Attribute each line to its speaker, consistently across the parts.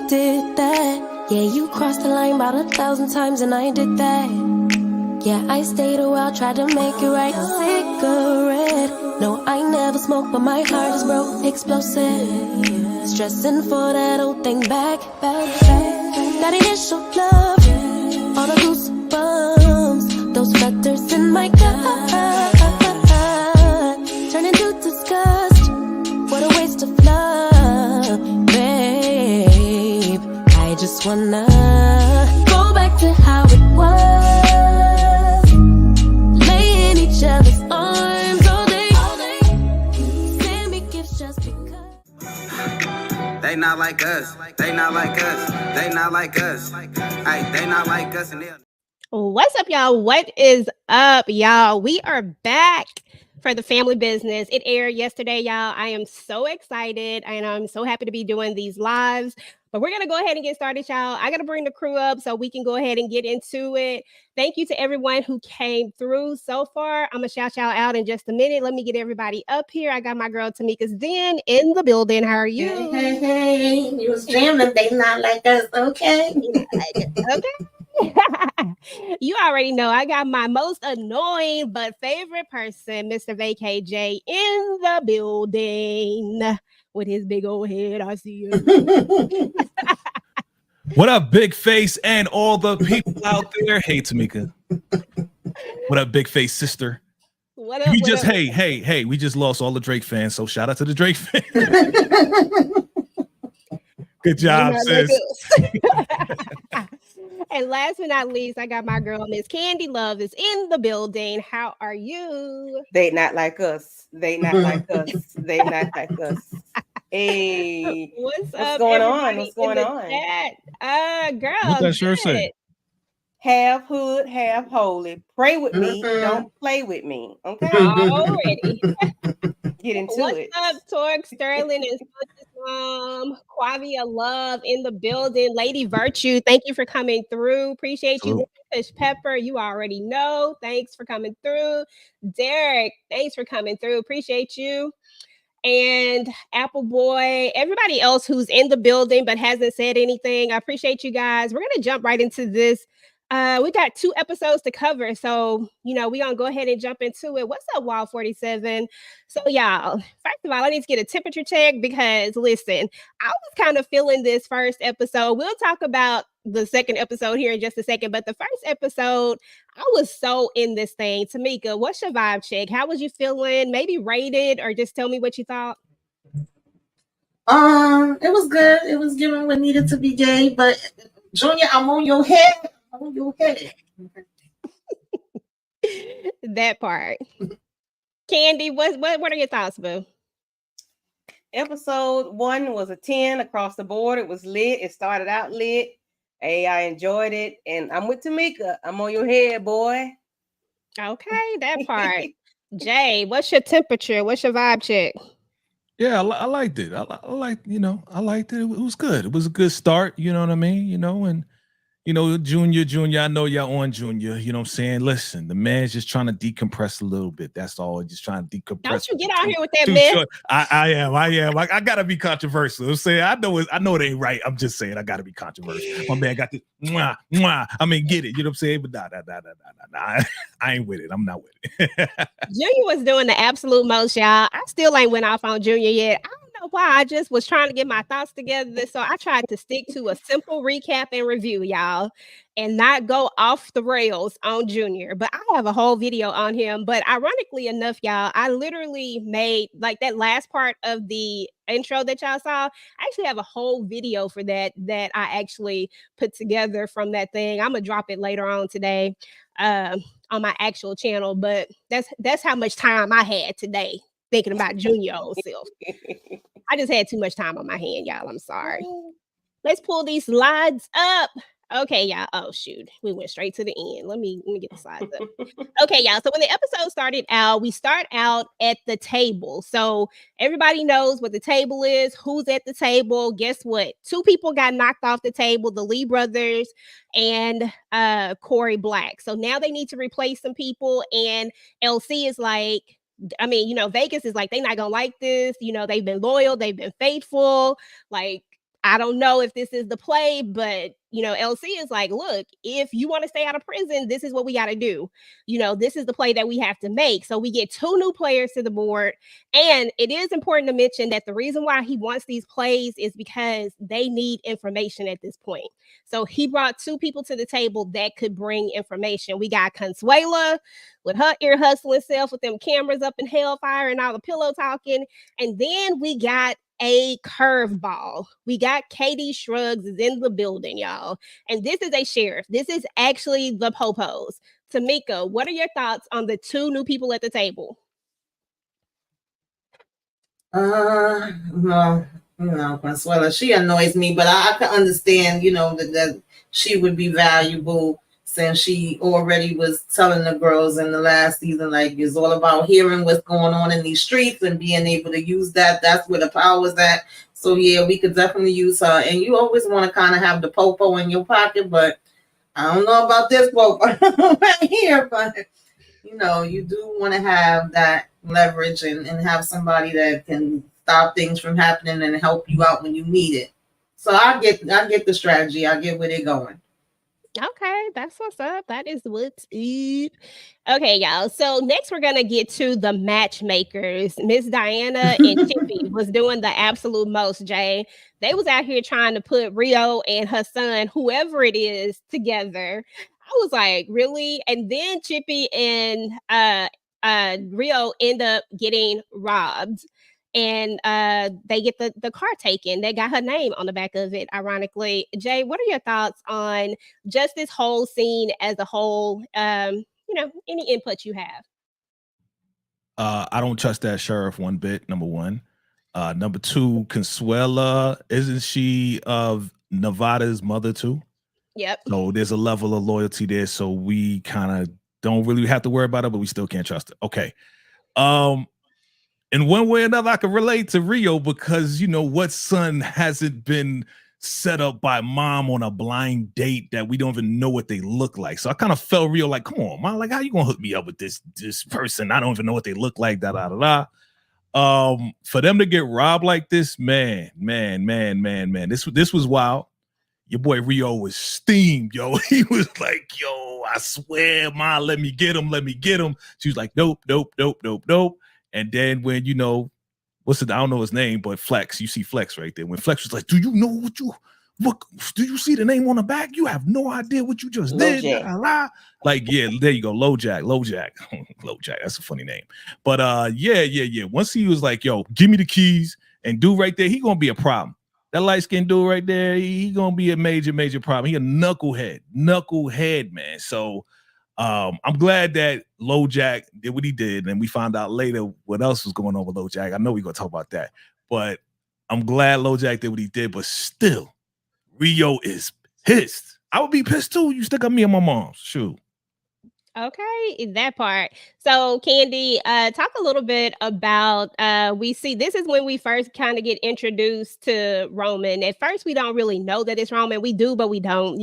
Speaker 1: did that. Yeah, you crossed the line about 1,000 times and I did that. Yeah, I stayed a while, tried to make it right. Cigarette. No, I never smoked, but my heart is broke, explosive. Stressing for that old thing back. That initial love, all the goosebumps, those feathers in my gut, turn into disgust. What a waste of love, babe. I just wanna go back to how it was, lay in each other's arms all day. Send me gifts just because.
Speaker 2: They not like us. They not like us. They not like us. Ay, they not like us. And
Speaker 3: What's up, y'all? What is up, y'all? We are back for the family business. It aired yesterday, y'all. I am so excited and I'm so happy to be doing these lives. But we're going to go ahead and get started, y'all. I got to bring the crew up so we can go ahead and get into it. Thank you to everyone who came through so far. I'm going to shout y'all out in just a minute. Let me get everybody up here. I got my girl Tamika's Den in the building. How are you?
Speaker 4: Hey, you was jamming. They not like us, okay?
Speaker 3: Okay. You already know I got my most annoying but favorite person, Mr. Vacay J, in the building with his big old head. I see you.
Speaker 5: What up, Big Face and all the people out there? Hey, Tamika. What up, Big Face sister?
Speaker 3: What up?
Speaker 5: We
Speaker 3: what
Speaker 5: just
Speaker 3: up?
Speaker 5: hey, we just lost all the Drake fans, so shout out to the Drake fans. Good job, sis.
Speaker 3: And last but not least, I got my girl, Miss Candy Love, is in the building. How are you?
Speaker 4: They not like us. They not like us. They not like us. Hey,
Speaker 3: What's up,
Speaker 4: going on?
Speaker 3: everybody
Speaker 4: What's going
Speaker 3: in the
Speaker 4: on?
Speaker 3: chat? Girl,
Speaker 5: What that shirt say?
Speaker 4: Half hood, half holy. Pray with me, don't play with me. Okay.
Speaker 3: Already.
Speaker 4: Get into
Speaker 3: What's
Speaker 4: it.
Speaker 3: up, Torque Sterling and Quavia Love in the building. Lady Virtue, thank you for coming through. Appreciate you. Fish Pepper, you already know. Thanks for coming through. Derek, thanks for coming through. Appreciate you. And Apple Boy, everybody else who's in the building but hasn't said anything. I appreciate you guys. We're gonna jump right into this. We got 2 episodes to cover, so we're gonna go ahead and jump into it. What's up, Wild 47? So, y'all, first of all, I need to get a temperature check because listen, I was kind of feeling this first episode. We'll talk about the second episode here in just a second, but the first episode, I was so in this thing. Tamika, what's your vibe check? How was you feeling? Maybe rate it or just tell me what you thought.
Speaker 6: It was good. It was giving what needed to be gay, but Junior, I'm on your head. I'm on your head.
Speaker 3: That part. Candy, what are your thoughts, boo?
Speaker 4: Episode 1 was a 10 across the board. It was lit. It started out lit. Hey, I enjoyed it. And I'm with Tamika. I'm on your head, boy.
Speaker 3: Okay, that part. Jay, what's your temperature? What's your vibe check?
Speaker 5: Yeah, I liked it. I liked it. It was good. It was a good start. You know what I mean? And Junior, I know y'all on Junior. You know what I'm saying? Listen, the man's just trying to decompress a little bit. That's all. Just trying to decompress.
Speaker 3: Don't you get out here with that man.
Speaker 5: I am. I gotta be controversial. I'm saying I know it ain't right. I'm just saying I gotta be controversial. My man got this mwah, mwah. I mean, get it. You know what I'm saying? But nah. I ain't with it. I'm not with it.
Speaker 3: Junior was doing the absolute most, y'all. I still ain't went off on Junior yet. I don't know why. I just was trying to get my thoughts together. So I tried to stick to a simple recap and review, y'all, and not go off the rails on Junior. But I have a whole video on him. But ironically enough, y'all, I literally made like that last part of the intro that y'all saw. I actually have a whole video for that I actually put together from that thing. I'm gonna drop it later on today on my actual channel. But that's how much time I had today thinking about Junior old self. I just had too much time on my hand, y'all. I'm sorry. Let's pull these slides up. Okay, y'all. Oh, shoot. We went straight to the end. Let me get the slides up. Okay, y'all. So when the episode started out, we start out at the table. So everybody knows what the table is, who's at the table. Guess what? 2 people got knocked off the table, the Lee brothers and Corey Black. So now they need to replace some people. And LC is like, Vegas is like, they're not going to like this. They've been loyal. They've been faithful. Like, I don't know if this is the play, but LC is like, look, if you want to stay out of prison, this is what we got to do. This is the play that we have to make. So we get 2 new players to the board. And it is important to mention that the reason why he wants these plays is because they need information at this point. So he brought 2 people to the table that could bring information. We got Consuela with her ear hustling self with them cameras up in hellfire and all the pillow talking. And then we got a curveball. We got Katie Shrugs is in the building, y'all. And this is a sheriff. This is actually the Popos. Tamika, what are your thoughts on the 2 new people at the table?
Speaker 6: No, Consuela, she annoys me, but I can understand, that she would be valuable since she already was telling the girls in the last season, like, it's all about hearing what's going on in these streets and being able to use that. That's where the power's at. So yeah, we could definitely use her. And you always want to kind of have the popo in your pocket, but I don't know about this popo right here, but you do want to have that leverage and have somebody that can stop things from happening and help you out when you need it. So I get the strategy. I get where they're going.
Speaker 3: Okay, that's what's up. That is what's up. Okay, y'all. So next we're gonna get to the matchmakers. Miss Diana and Chippy was doing the absolute most, Jay. They was out here trying to put Rio and her son, whoever it is, together. I was like, really? And then Chippy and Rio end up getting robbed. And they get the car taken. They got her name on the back of it, ironically. Jay, what are your thoughts on just this whole scene as a whole? Any input you have?
Speaker 5: I don't trust that sheriff one bit, number one. Number 2, Consuela, isn't she of Nevada's mother too?
Speaker 3: Yep.
Speaker 5: So there's a level of loyalty there. So we kind of don't really have to worry about it, but we still can't trust it. Okay. In one way or another, I can relate to Rio because what son hasn't been set up by mom on a blind date that we don't even know what they look like. So I kind of felt Rio like, come on, mom, like, how you gonna hook me up with this person? I don't even know what they look like. For them to get robbed like this, man. This was wild. Your boy Rio was steamed, yo. He was like, yo, I swear, ma, let me get him. She was like, nope. And then when, I don't know his name, but Flex, you see Flex right there. When Flex was like, do you know what do you see the name on the back? You have no idea what you just did. Like, yeah, there you go. LoJack. LoJack, that's a funny name. But yeah. Once he was like, yo, give me the keys and dude right there, he gonna be a problem. That light-skinned dude right there, he gonna be a major problem. He a knucklehead, man. So I'm glad that LoJack did what he did, and we found out later what else was going on with LoJack. I know we're gonna talk about that, but I'm glad LoJack did what he did. But still, Rio is pissed. I would be pissed too. You stick up me and my mom. Shoot.
Speaker 3: Okay, that part. So, Candy, talk a little bit about we see this is when we first kind of get introduced to Roman. At first, we don't really know that it's Roman. We do, but we don't.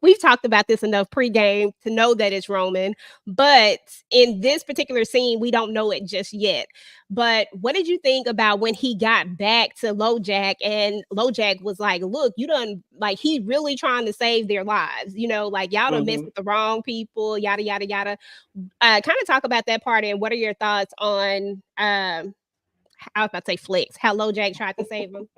Speaker 3: We've talked about this enough pregame to know that it's Roman. But in this particular scene, we don't know it just yet. But what did you think about when he got back to LoJack and LoJack was like, look, you done, like, he really trying to save their lives, like y'all done messed with the wrong people, yada, yada, yada. Kind of talk about that part and what are your thoughts on, I was about to say Flex, how LoJack tried to save him?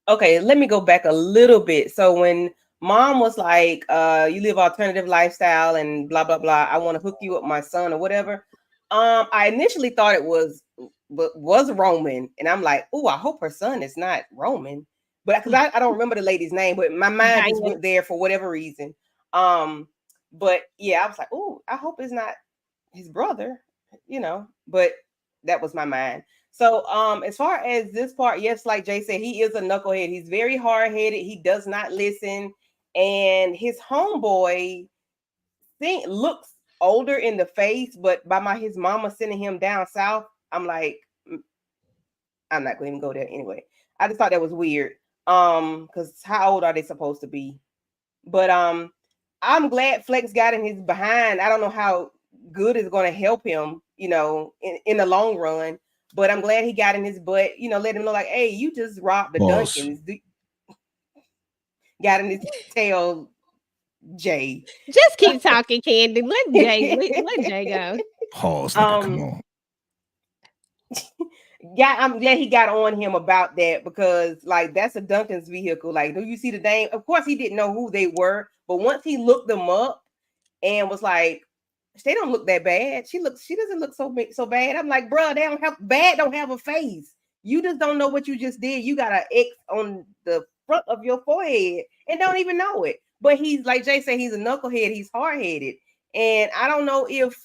Speaker 4: Okay, let me go back a little bit. So when mom was like, you live alternative lifestyle and blah, blah, blah, I want to hook you up my son or whatever. I initially thought it was Roman, and I'm like, oh, I hope her son is not Roman, but because I don't remember the lady's name, but my mind just went there for whatever reason. But yeah, I was like, oh, I hope it's not his brother, but that was my mind. So as far as this part, yes, like Jay said, he is a knucklehead. He's very hard-headed. He does not listen, and his homeboy looks older in the face, but his mama sending him down south, I'm like, I'm not going to go there anyway. I just thought that was weird. Because how old are they supposed to be? But I'm glad Flex got in his behind. I don't know how good it's going to help him, in the long run. But I'm glad he got in his butt, let him know, like, hey, you just robbed the Duncans. got in his tail, Jay.
Speaker 3: Just keep talking, Candy. Let Jay go.
Speaker 5: Pause, nigga, come on.
Speaker 4: Yeah, I'm glad he got on him about that because, like, that's a Duncan's vehicle. Like, do you see the name? Of course, he didn't know who they were, but once he looked them up and was like, they don't look that bad. She doesn't look so bad. I'm like, bro, they don't have a face. You just don't know what you just did. You got an X on the front of your forehead and don't even know it. But he's like Jay said, he's a knucklehead. He's hard-headed, and I don't know if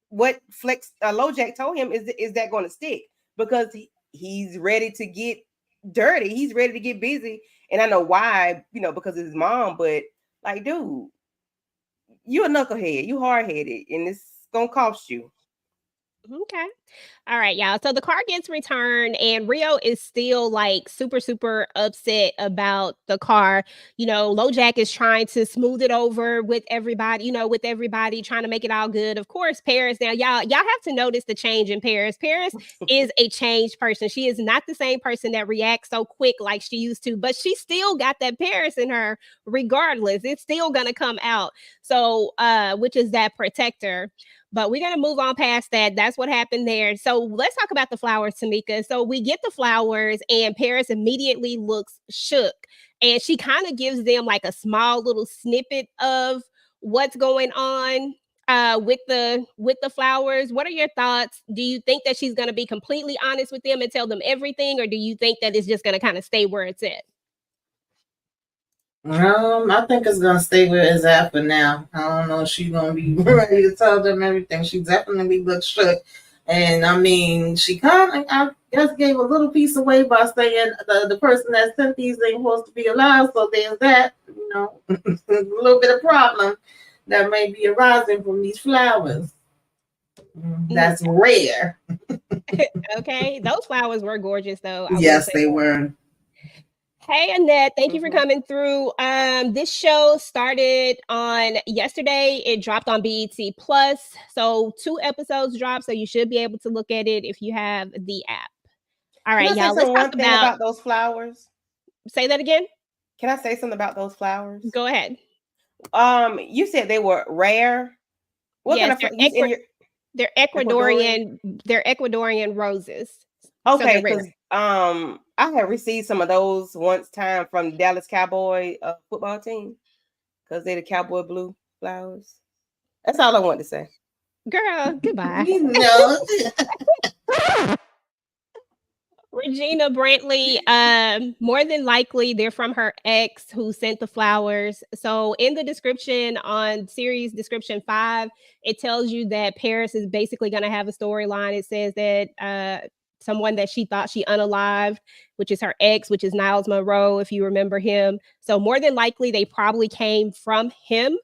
Speaker 4: what Flex LoJack told him is that going to stick, because he's ready to get dirty. He's ready to get busy, and I know why, because of his mom. But like, dude, you a knucklehead, you hard-headed, and it's gonna cost you.
Speaker 3: Okay. All right, y'all. So the car gets returned, and Rio is still like super, super upset about the car. LoJack is trying to smooth it over with everybody, trying to make it all good. Of course, Paris. Now, y'all have to notice the change in Paris. Paris is a changed person. She is not the same person that reacts so quick like she used to, but she still got that Paris in her regardless. It's still gonna come out. So, which is that protector. But we're going to move on past that. That's what happened there. So let's talk about the flowers, Tamika. So we get the flowers, and Paris immediately looks shook. And she kind of gives them like a small little snippet of what's going on with the flowers. What are your thoughts? Do you think that she's going to be completely honest with them and tell them everything? Or do you think that it's just going to kind of stay where it's at?
Speaker 6: I think it's gonna stay where it's at for now. I don't know if she's gonna be ready to tell them everything. She definitely looks shook, and I mean, she kind of, I guess, gave a little piece away by saying the person that sent these ain't supposed to be alive. So there's that, a little bit of problem that may be arising from these flowers. That's rare.
Speaker 3: Okay, those flowers were gorgeous, though.
Speaker 6: Yes, they were.
Speaker 3: Hey, Annette, thank you for coming through. This show started on yesterday. It dropped on BET Plus. So 2 episodes dropped. So you should be able to look at it if you have the app. All right, y'all. Let's talk
Speaker 4: about those flowers.
Speaker 3: Say that again.
Speaker 4: Can I say something about those flowers?
Speaker 3: Go ahead.
Speaker 4: You said they were rare. What
Speaker 3: yes,
Speaker 4: kind of
Speaker 3: they're Ecuadorian. They're Ecuadorian roses.
Speaker 4: Okay, because I have received some of those once time from Dallas Cowboy football team, because they're the Cowboy blue flowers. That's all I want to say.
Speaker 3: Girl, goodbye. Regina Brantley, more than likely they're from her ex who sent the flowers. So in the description on series description 5, it tells you that Paris is basically going to have a storyline. It says that someone that she thought she unalived, which is her ex, which is Niles Monroe, if you remember him. So more than likely they probably came from him.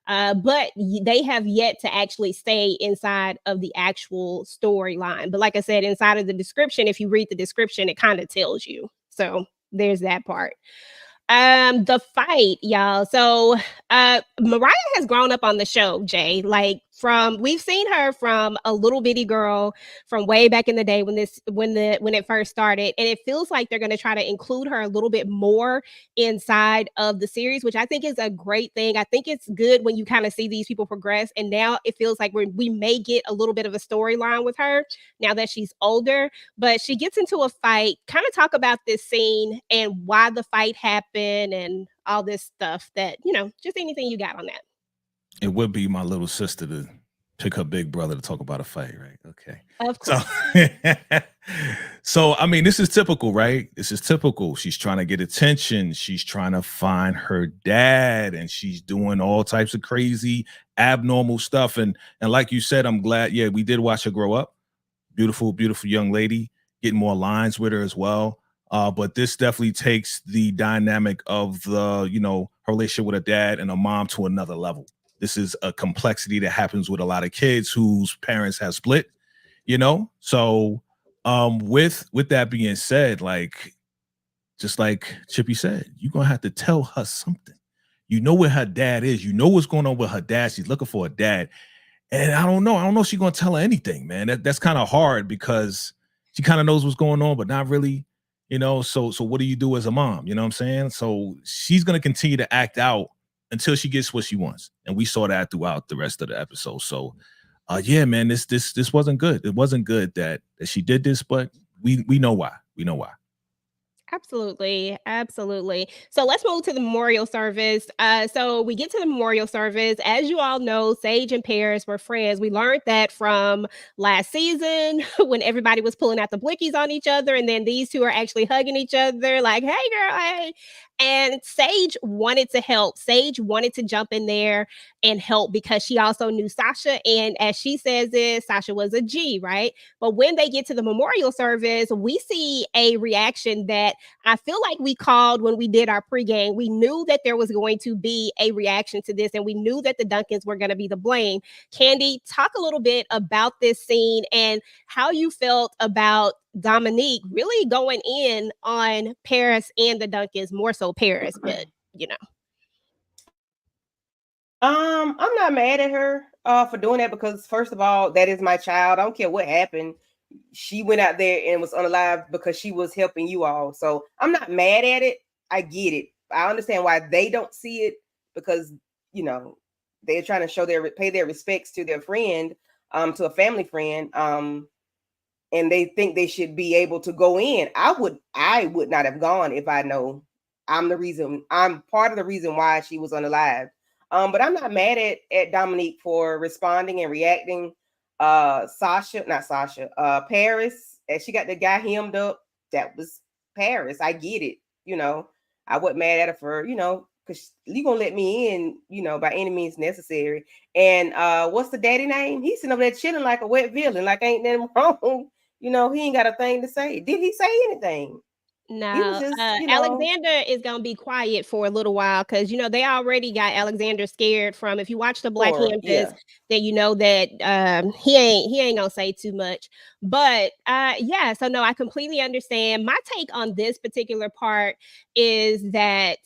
Speaker 3: But they have yet to actually stay inside of the actual storyline. But like I said, inside of the description, if you read the description, it kind of tells you. So there's that part. The fight, y'all. So Mariah has grown up on the show, Jay. Like we've seen her from a little bitty girl from way back in the day when it first started, and it feels like they're going to try to include her a little bit more inside of the series, which I think is a great thing. I think it's good when you kind of see these people progress, and now it feels like we may get a little bit of a storyline with her now that she's older. But she gets into a fight. Kind of talk about this scene and why the fight happened and all this stuff that, just anything you got on that.
Speaker 5: It would be my little sister to pick her big brother to talk about a fight, right? Okay.
Speaker 3: Of course.
Speaker 5: So, I mean, this is typical, right? This is typical. She's trying to get attention. She's trying to find her dad, and she's doing all types of crazy, abnormal stuff. And like you said, I'm glad, we did watch her grow up. Beautiful, beautiful young lady, getting more lines with her as well. But this definitely takes the dynamic of her relationship with her dad and her mom to another level. This is a complexity that happens with a lot of kids whose parents have split, So with that being said, like, just like Chippy said, you're going to have to tell her something. You know where her dad is. You know what's going on with her dad. She's looking for a dad. And I don't know if she's going to tell her anything, man. That's kind of hard, because she kind of knows what's going on, but not really. You know, so what do you do as a mom? You know what I'm saying? So she's gonna continue to act out until she gets what she wants. And we saw that throughout the rest of the episode. So yeah, man, this wasn't good. It wasn't good that she did this, but we know why. We know why.
Speaker 3: Absolutely, absolutely. So let's move to the memorial service. So we get to the memorial service. As you all know, Sage and Paris were friends. We learned that from last season when everybody was pulling out the blickies on each other, and then these two are actually hugging each other, like, "Hey, girl, hey." And Sage wanted to help. Sage wanted to jump in there and help because she also knew Sasha. And as she says it, Sasha was a G, right? But when they get to the memorial service, we see a reaction that I feel like we called when we did our pregame. We knew that there was going to be a reaction to this, and we knew that the Duncans were going to be the blame. Candy, talk a little bit about this scene and how you felt about Dominique really going in on Paris and the Duncans, more so Paris, but you know.
Speaker 4: I'm not mad at her for doing that because first of all, that is my child. I don't care what happened. She went out there and was unalive because she was helping you all. So I'm not mad at it. I get it. I understand why they don't see it because you know they're trying to pay their respects to their friend, to a family friend. And they think they should be able to go in. I would not have gone if I know I'm part of the reason why she was unalive. But I'm not mad at Dominique for responding and reacting. Paris, as she got the guy hemmed up, that was Paris. I get it. You know, I wasn't mad at her for, because you gonna let me in, by any means necessary. And what's the daddy name? He's sitting over there chilling like a wet villain, like ain't nothing wrong. He ain't got a thing to say. Did he say anything?
Speaker 3: No, Alexander is gonna be quiet for a little while because they already got Alexander scared from. If you watch the Black Hamptons, then you know that he ain't gonna say too much. But yeah, so no, I completely understand. My take on this particular part is that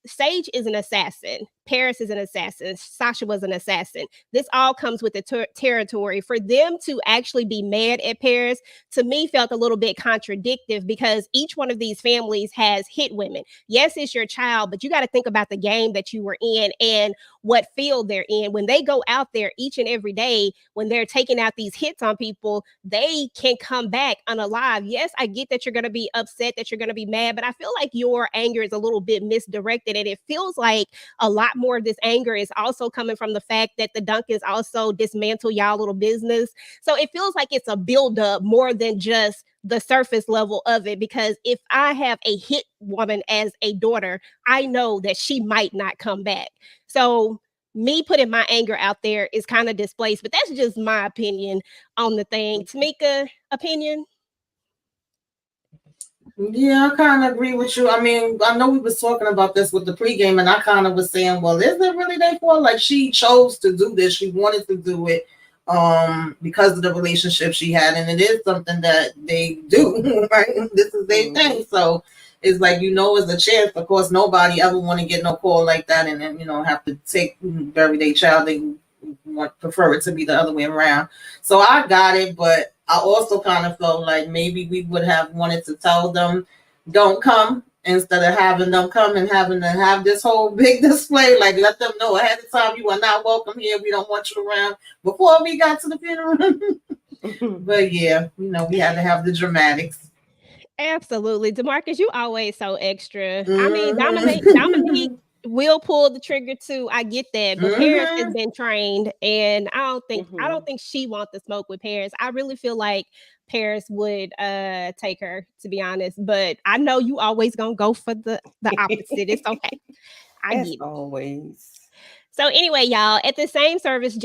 Speaker 3: Sage is an assassin. Paris is an assassin. Sasha was an assassin. This all comes with the territory. For them to actually be mad at Paris, to me, felt a little bit contradictory because each one of these families has hit women. Yes, it's your child, but you got to think about the game that you were in and what field they're in. When they go out there each and every day, when they're taking out these hits on people, they can come back unalive. Yes, I get that you're going to be upset, that you're going to be mad, but I feel like your anger is a little bit misdirected. And it feels like a lot more of this anger is also coming from the fact that the Duncans also dismantle y'all little business. So it feels like it's a buildup more than just the surface level of it, because if I have a hit woman as a daughter, I know that she might not come back. So me putting my anger out there is kind of displaced, but that's just my opinion on the thing. Tamika, opinion?
Speaker 6: Yeah, I kind of agree with you. I mean, I know we was talking about this with the pregame, and I kind of was saying, well, is it really their fault? Like, she chose to do this. She wanted to do it because of the relationship she had, and it is something that they do, right? This is their thing. So it's like, it's a chance. Of course, nobody ever want to get no call like that and then, have to bury their child. They prefer it to be the other way around. So I got it, but I also kind of felt like maybe we would have wanted to tell them, don't come, instead of having them come and having to have this whole big display. Like, let them know ahead of time, you are not welcome here. We don't want you around before we got to the funeral. But yeah, we had to have the dramatics.
Speaker 3: Absolutely. DeMarcus, you always so extra. I mean, Dominique will pull the trigger too. I get that, but Paris has been trained, and I don't think she wants to smoke with Paris. I really feel like Paris would take her, to be honest. But I know you always gonna go for the opposite. It's okay. I get it.
Speaker 4: Always.
Speaker 3: So anyway, y'all, at the same service,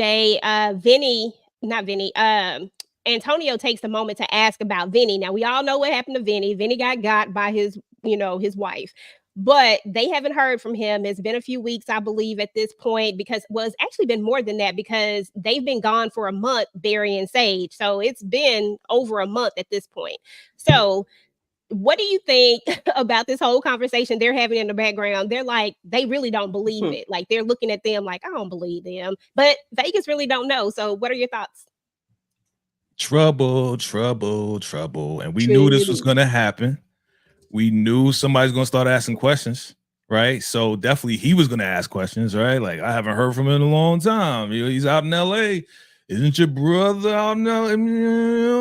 Speaker 3: Antonio takes a moment to ask about Vinny. Now we all know what happened to Vinny. Vinny got by his wife. But they haven't heard from him. It's been a few weeks, I believe, at this point, because it's actually been more than that, because they've been gone for a month, Barry and Sage. So it's been over a month at this point. So what do you think about this whole conversation they're having in the background? They're like, they really don't believe it. Like, they're looking at them like, I don't believe them. But Vegas really don't know. So what are your thoughts?
Speaker 5: Trouble. And we knew this was going to happen. we knew somebody's gonna start asking questions, right? So definitely he was gonna ask questions, right? Like, I haven't heard from him in a long time. He's out in LA. Isn't your brother out now?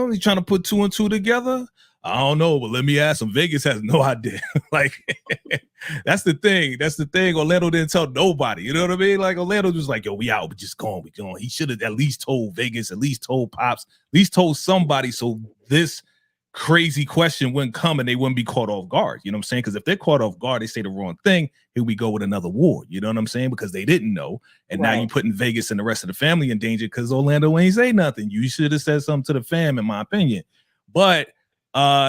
Speaker 5: He's trying to put two and two together. I don't know, but let me ask him. Vegas has no idea. Like, that's the thing. That's the thing. Orlando didn't tell nobody. You know what I mean? Like, Orlando was like, yo, we out. We just going. We going. He should have at least told Vegas, at least told Pops, at least told somebody, so this crazy question wouldn't come and they wouldn't be caught off guard. You know what I'm saying? Because if they're caught off guard, they say the wrong thing, here we go with another war. You know what I'm saying? Because they didn't know. And now you're putting Vegas and the rest of the family in danger because Orlando ain't say nothing. You should have said something to the fam, in my opinion. But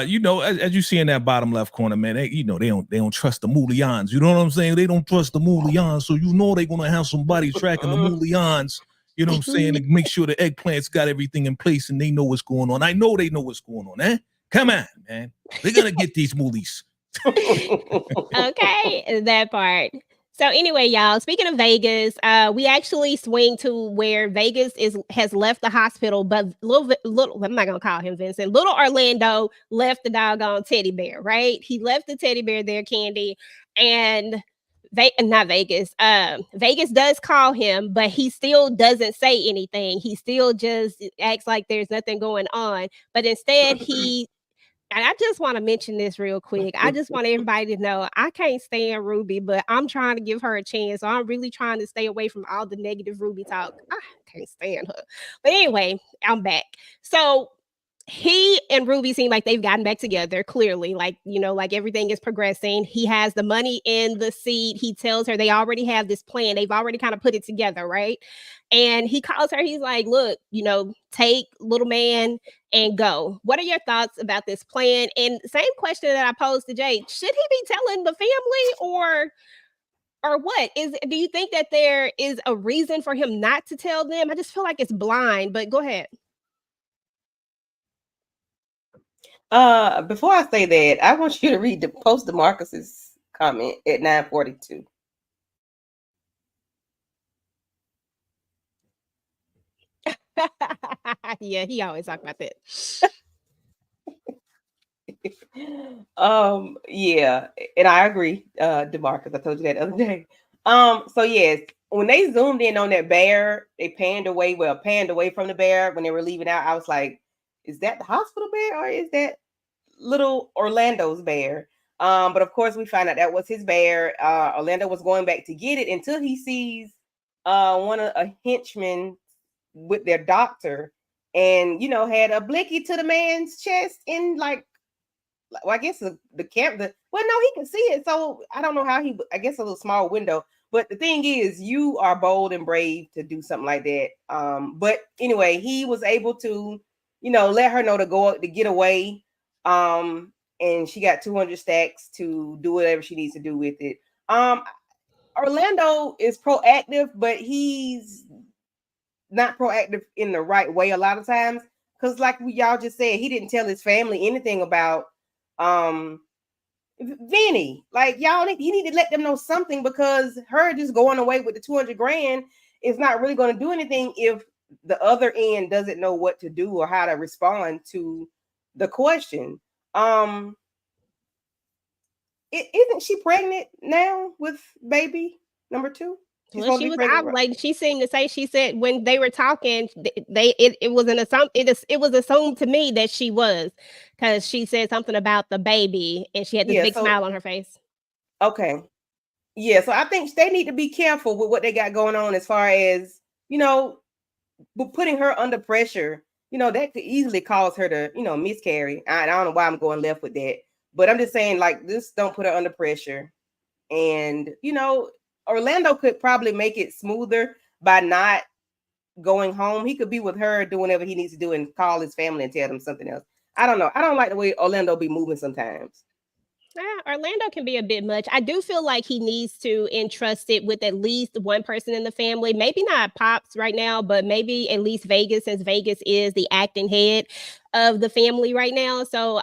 Speaker 5: you know, as you see in that bottom left corner, man, they don't trust the Moulians. You know what I'm saying? They don't trust the Moulians, so you know they're gonna have somebody tracking the Moulians. You know what I'm saying? To make sure the eggplants got everything in place and they know what's going on. I know they know what's going on, eh? Come on, man. They're gonna get these moolies.
Speaker 3: Okay, that part. So anyway, y'all, speaking of Vegas, we actually swing to where Vegas has left the hospital, but little I'm not gonna call him Vincent. Little Orlando left the doggone teddy bear, right? He left the teddy bear there, Candy, and not Vegas. Vegas does call him, but he still doesn't say anything. He still just acts like there's nothing going on. But instead, and I just want to mention this real quick. I just want everybody to know I can't stand Ruby, but I'm trying to give her a chance. So I'm really trying to stay away from all the negative Ruby talk. I can't stand her. But anyway, I'm back. So he and Ruby seem like they've gotten back together, clearly. Like, you know, like everything is progressing. He has the money in the seed. He tells her they already have this plan. They've already kind of put it together, right? And he calls her. He's like, look, you know, take little man and go. What are your thoughts about this plan? And same question that I posed to Jay. Should he be telling the family or what? Do you think that there is a reason for him not to tell them? I just feel like it's blind, but go ahead.
Speaker 4: Before I say that, I want you to read the post DeMarcus's comment at 9:42.
Speaker 3: Yeah, he always talk about that.
Speaker 4: Yeah, and I agree, DeMarcus. I told you that the other day. So yes, when they zoomed in on that bear, they panned away from the bear when they were leaving out. I was like, is that the hospital bear or is that little Orlando's bear? But of course we find out that was his bear. Orlando was going back to get it until he sees one of a henchman with their doctor, and you know, had a blicky to the man's chest in well, I guess the camera. Well, no, he can see it, so I don't know how I guess a little small window. But the thing is, you are bold and brave to do something like that. But anyway, he was able to, you know, let her know to get away. And she got 200 stacks to do whatever she needs to do with it. Orlando is proactive, but he's not proactive in the right way a lot of times. Because like y'all just said, he didn't tell his family anything about Vinny. Like, he need to let them know something, because her just going away with the 200 grand is not really going to do anything if the other end doesn't know what to do or how to respond to the question. Isn't she pregnant now with baby number 2?
Speaker 3: Well, she was out. Like, she seemed to say, she said when they were talking, it was assumed to me that she was, because she said something about the baby and she had this big smile on her face.
Speaker 4: Okay. Yeah, so I think they need to be careful with what they got going on as far as, you know, putting her under pressure. You know, that could easily cause her to, you know, miscarry. I don't know why I'm going left with that, but I'm just saying, like, this don't put her under pressure. And, you know, Orlando could probably make it smoother by not going home. He could be with her, doing whatever he needs to do, and call his family and tell them something else. I don't know. I don't like the way Orlando be moving sometimes.
Speaker 3: Orlando can be a bit much. I do feel like he needs to entrust it with at least one person in the family. Maybe not Pops right now, but maybe at least Vegas, since Vegas is the acting head of the family right now. So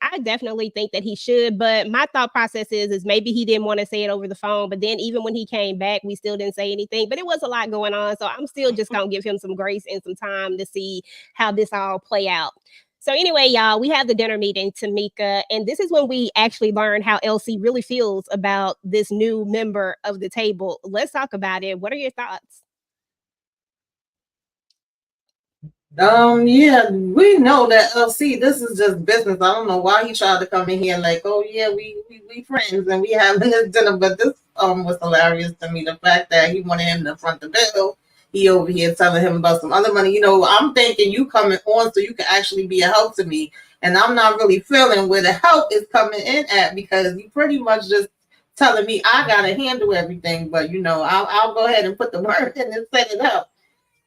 Speaker 3: I definitely think that he should. But my thought process is maybe he didn't want to say it over the phone. But then even when he came back, we still didn't say anything. But it was a lot going on. So I'm still just going to give him some grace and some time to see how this all play out. So anyway, y'all, we have the dinner meeting, Tamika, and this is when we actually learn how Elsie really feels about this new member of the table. Let's talk about it. What are your thoughts?
Speaker 6: Yeah, we know that. See, this is just business. I don't know why he tried to come in here like, oh yeah, we friends and we having this dinner. But this was hilarious to me. The fact that he wanted him to front the bill. He over here telling him about some other money. You know, I'm thinking you coming on so you can actually be a help to me, and I'm not really feeling where the help is coming in at, because you pretty much just telling me I gotta handle everything. But you know, I'll go ahead and put the work in and set it up.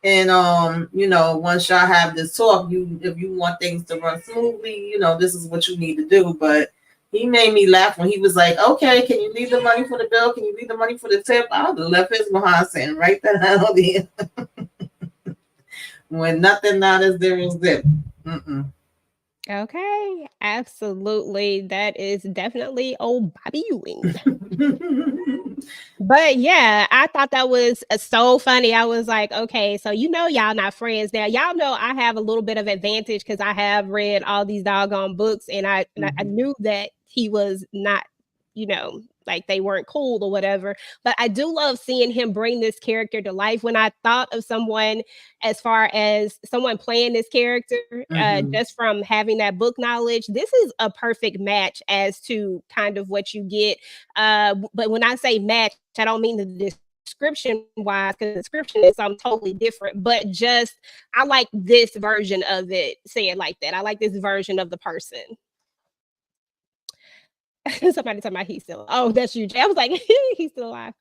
Speaker 6: And you know, once y'all have this talk, if you want things to run smoothly, you know, this is what you need to do. But he made me laugh when he was like, okay, can you leave the money for the bill? Can you leave the money for the tip? I would have left his behind sitting right the hell there. When nothing not as there is zip.
Speaker 3: Okay, absolutely. That is definitely old Bobby Ewing. But yeah, I thought that was so funny. I was like, okay, so you know, y'all not friends now. Y'all know I have a little bit of advantage because I have read all these doggone books, and I knew that he was not, you know, like they weren't cool or whatever. But I do love seeing him bring this character to life. When I thought of someone as far as someone playing this character, just from having that book knowledge, this is a perfect match as to kind of what you get. But when I say match, I don't mean the description wise, because the description is something totally different, but just I like this version of it. Say it like that. I like this version of the person. Somebody talking about he's still. Oh, that's you, Jay. I was like, he's still alive.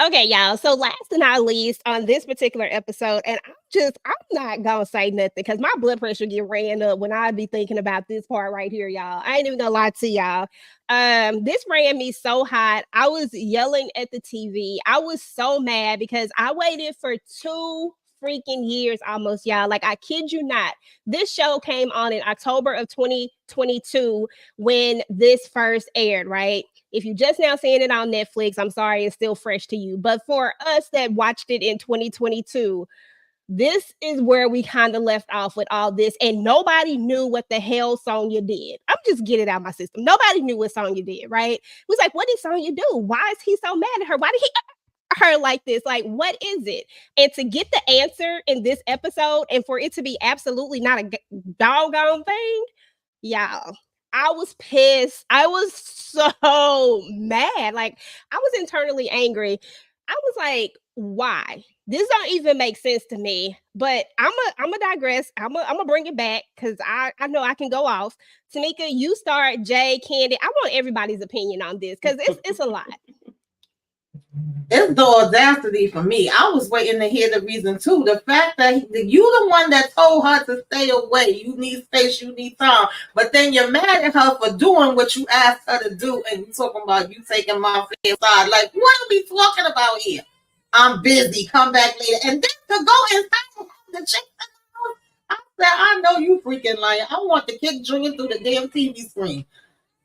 Speaker 3: Okay, y'all. So last and not least on this particular episode, and I'm not gonna say nothing because my blood pressure get ran up when I be thinking about this part right here, y'all. I ain't even gonna lie to y'all. This ran me so hot. I was yelling at the TV. I was so mad because I waited for 2 freaking years almost, y'all. Like, I kid you not. This show came on in October of 2022 when this first aired, right? If you just now seeing it on Netflix, I'm sorry, it's still fresh to you. But for us that watched it in 2022, this is where we kind of left off with all this, and nobody knew what the hell Sonya did. I'm just getting it out of my system. Nobody knew what Sonya did, right? It was like, what did Sonya do? Why is he so mad at her? Why did he her like this? Like, what is it? And to get the answer in this episode and for it to be absolutely not a doggone thing, y'all, I was pissed. I was so mad. Like, I was internally angry. I was like, why? This don't even make sense to me. But I'm a digress. I'm a bring it back because I know I can go off. Tamika, you start. Jay, Candy. I want everybody's opinion on this because it's a lot.
Speaker 6: It's the audacity for me. I was waiting to hear the reason too. The fact that you the one that told her to stay away. You need space, you need time. But then you're mad at her for doing what you asked her to do, and you talking about you taking my fair side. Like, what are we talking about here? I'm busy. Come back later. And then to go inside the chick. I said, I know you freaking lying. I want to kick Junior through the damn TV screen.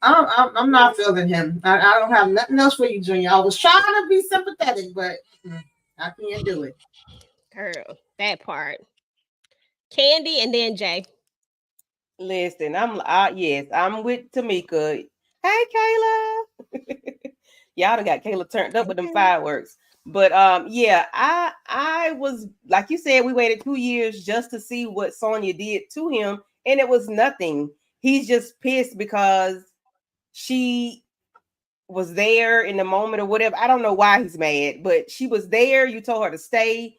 Speaker 6: I'm not feeling him. I don't have nothing else for you, Junior. I was trying to be sympathetic, but I can't do it.
Speaker 3: Girl, that part. Candy and then Jay.
Speaker 4: Listen, I'm with Tamika. Hey, Kayla. Y'all done got Kayla turned up with them fireworks. But yeah, I was, like you said, we waited 2 years just to see what Sonya did to him, and it was nothing. He's just pissed because she was there in the moment or whatever. I don't know why he's mad, but she was there. You told her to stay.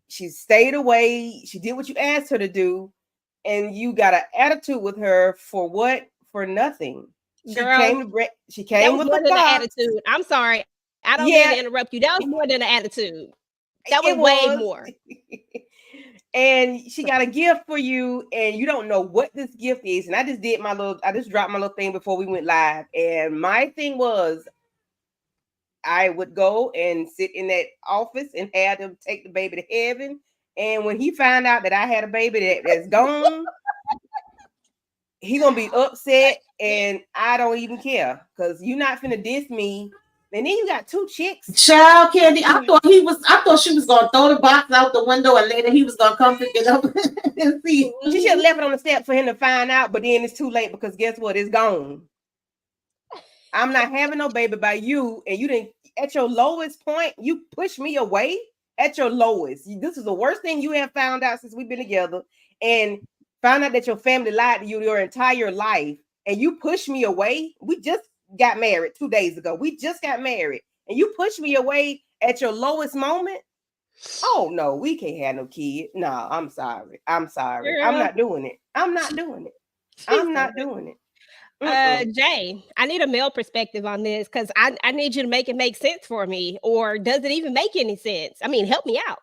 Speaker 4: She stayed away. She did what you asked her to do. And you got an attitude with her for what? For nothing.
Speaker 3: Girl,
Speaker 4: she came with
Speaker 3: more
Speaker 4: the
Speaker 3: than an attitude. I'm sorry. I don't mean to interrupt you. That was more than an attitude. That was way more.
Speaker 4: And she got a gift for you, and you don't know what this gift is. And I just dropped my little thing before we went live. And my thing was, I would go and sit in that office and have them take the baby to heaven. And when he found out that I had a baby that's gone, he gonna be upset, and I don't even care because you're not finna diss me And then you got 2 chicks.
Speaker 6: Child Candy, I thought she was gonna throw the box out the window and later he was gonna come pick it up and see.
Speaker 4: She should have left it on the step for him to find out, but then it's too late because guess what? It's gone. I'm not having no baby by you, and you didn't at your lowest point, you pushed me away at your lowest. This is the worst thing you have found out since we've been together, and found out that your family lied to you your entire life, and you pushed me away. We just got married 2 days ago. We just got married, and you pushed me away at your lowest moment. Oh no, we can't have no kid. No, I'm sorry. I'm not doing it. I'm not doing it.
Speaker 3: Jay, I need a male perspective on this because I need you to make it make sense for me. Or does it even make any sense? I mean, help me out.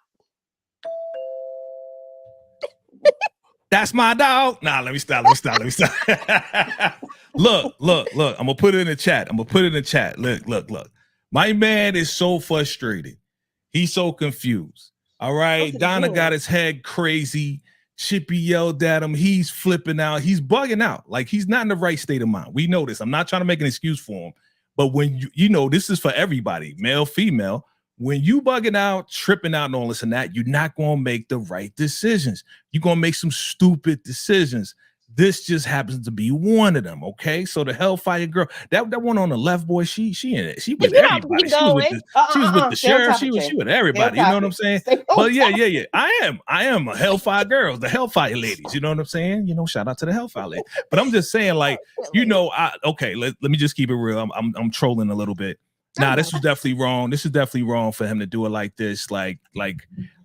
Speaker 5: That's my dog. Nah, let me stop. Look. I'm gonna put it in the chat. Look. My man is so frustrated. He's so confused. All right. Donna got his head crazy. Chippy yelled at him. He's flipping out. He's bugging out. Like he's not in the right state of mind. We know this. I'm not trying to make an excuse for him. But when you know, this is for everybody, male, female. When you bugging out, tripping out, and all this and that, you're not going to make the right decisions. You're going to make some stupid decisions. This just happens to be one of them, okay? So the Hellfire girl, that one on the left, boy, she in it. She with everybody. She was with the sheriff. She was with everybody. You know what I'm saying? But yeah. I am a Hellfire girl, the Hellfire ladies. You know what I'm saying? You know, shout out to the Hellfire ladies. But I'm just saying, like, you know, let me just keep it real. I'm trolling a little bit. Nah, this was definitely wrong. This is definitely wrong for him to do it like this. Like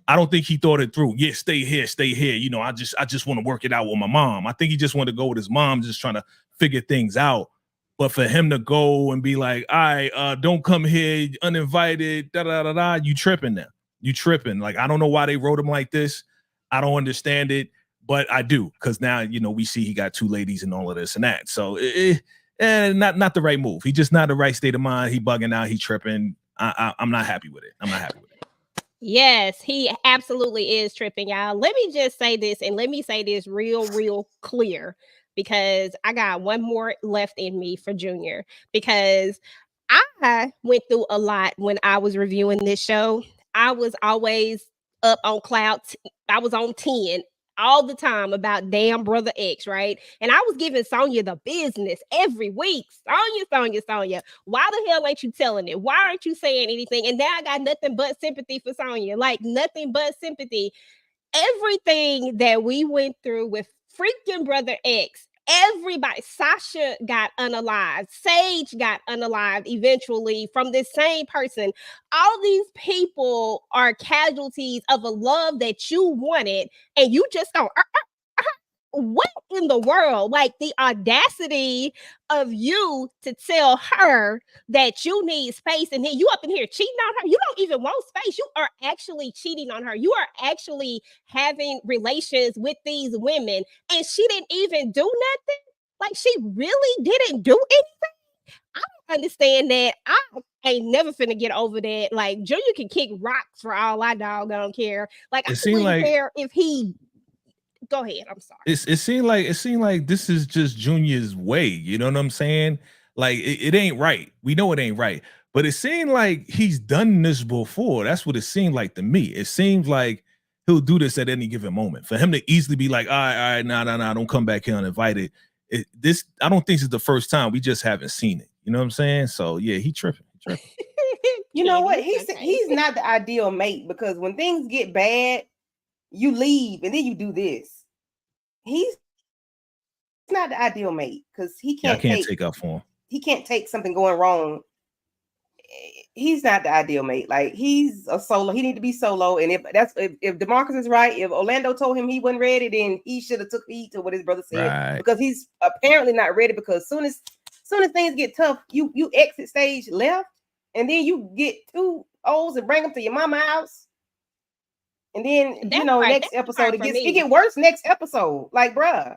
Speaker 5: I don't think he thought it through. Yeah, stay here. You know, I just want to work it out with my mom. I think he just wanted to go with his mom, just trying to figure things out. But for him to go and be like, all right, don't come here uninvited, you tripping now. You tripping. Like, I don't know why they wrote him like this. I don't understand it, but I do. Because now, you know, we see he got 2 ladies and all of this and that. So not the right move. He just not the right state of mind. He bugging out. He tripping. I'm not happy with it.
Speaker 3: Yes, he absolutely is tripping, y'all. Let me just say this, and let me say this real clear, because I got one more left in me for Junior, because I went through a lot when I was reviewing this show. I was always up on clouds. I was on 10 all the time about damn Brother X, right? And I was giving Sonya the business every week. Sonya. Why the hell ain't you telling it? Why aren't you saying anything? And now I got nothing but sympathy for Sonya. Like, nothing but sympathy. Everything that we went through with freaking Brother X, everybody, Sasha got unalived, Sage got unalived eventually from this same person. All these people are casualties of a love that you wanted, and you just don't. What in the world? Like, the audacity of you to tell her that you need space, and then you up in here cheating on her. You don't even want space. You are actually cheating on her. You are actually having relations with these women, and she didn't even do nothing. Like, she really didn't do anything. I don't understand that. I ain't never finna get over that. Like, Junior can kick rocks for all I doggone care. Like, I don't care if he. Go ahead. I'm sorry.
Speaker 5: It seemed like this is just Junior's way. You know what I'm saying? Like, it ain't right. We know it ain't right. But it seemed like he's done this before. That's what it seemed like to me. It seems like he'll do this at any given moment. For him to easily be like, all right, nah, don't come back here uninvited. I don't think it's the first time. We just haven't seen it. You know what I'm saying? So yeah, he tripping.
Speaker 4: You know what? He's not the ideal mate, because when things get bad, you leave and then you do this. He's not the ideal mate, because he can't
Speaker 5: take up for him.
Speaker 4: He can't take something going wrong. He's not the ideal mate. Like, he's a solo. He need to be solo. And if DeMarcus is right, if Orlando told him he wasn't ready, then he should have took heed to what his brother said.
Speaker 5: Right.
Speaker 4: Because he's apparently not ready, because soon as things get tough, you exit stage left, and then you get 2 O's and bring them to your mama house. And then, next episode, it get worse next episode. Like, bruh.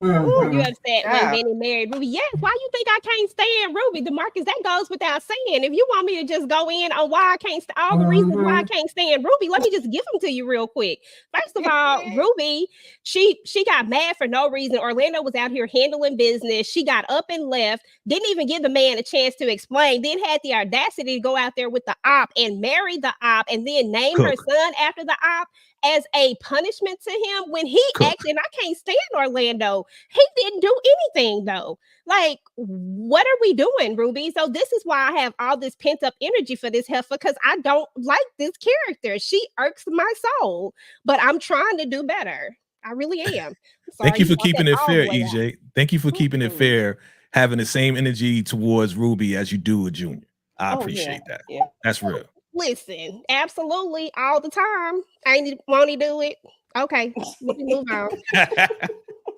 Speaker 3: Ooh, you
Speaker 6: Mhm.
Speaker 3: upset when
Speaker 4: Yeah.
Speaker 3: Vinny married Ruby? Yes. Why you think I can't stand Ruby? DeMarcus, that goes without saying. If you want me to just go in on why I can't, all the reasons why I
Speaker 6: Mhm.
Speaker 3: can't stand Ruby, let me just give them to you real quick. First of all, Ruby, she got mad for no reason. Orlando was out here handling business. She got up and left. Didn't even give the man a chance to explain. Then had the audacity to go out there with the op and marry the op, and then name her
Speaker 5: Cook,
Speaker 3: son after the op as a punishment to him when he
Speaker 5: cook.
Speaker 3: acted. I can't stand Orlando. He didn't do anything though. Like, what are we doing, Ruby? So this is why I have all this pent up energy for this heifer, because I don't like this character. She irks my soul, but I'm trying to do better. I really am. I'm
Speaker 5: Thank
Speaker 3: sorry
Speaker 5: you
Speaker 3: you
Speaker 5: for
Speaker 3: brought that
Speaker 5: keeping it
Speaker 3: all the
Speaker 5: fair,
Speaker 3: way out.
Speaker 5: EJ. Thank you for keeping it
Speaker 4: Mm.
Speaker 5: fair, having the same energy towards Ruby as you do with Junior. I
Speaker 4: Oh yeah.
Speaker 5: appreciate that.
Speaker 4: Yeah.
Speaker 5: That's real.
Speaker 3: Listen, absolutely all the time. Ain't won't he do it? Okay, we can move on.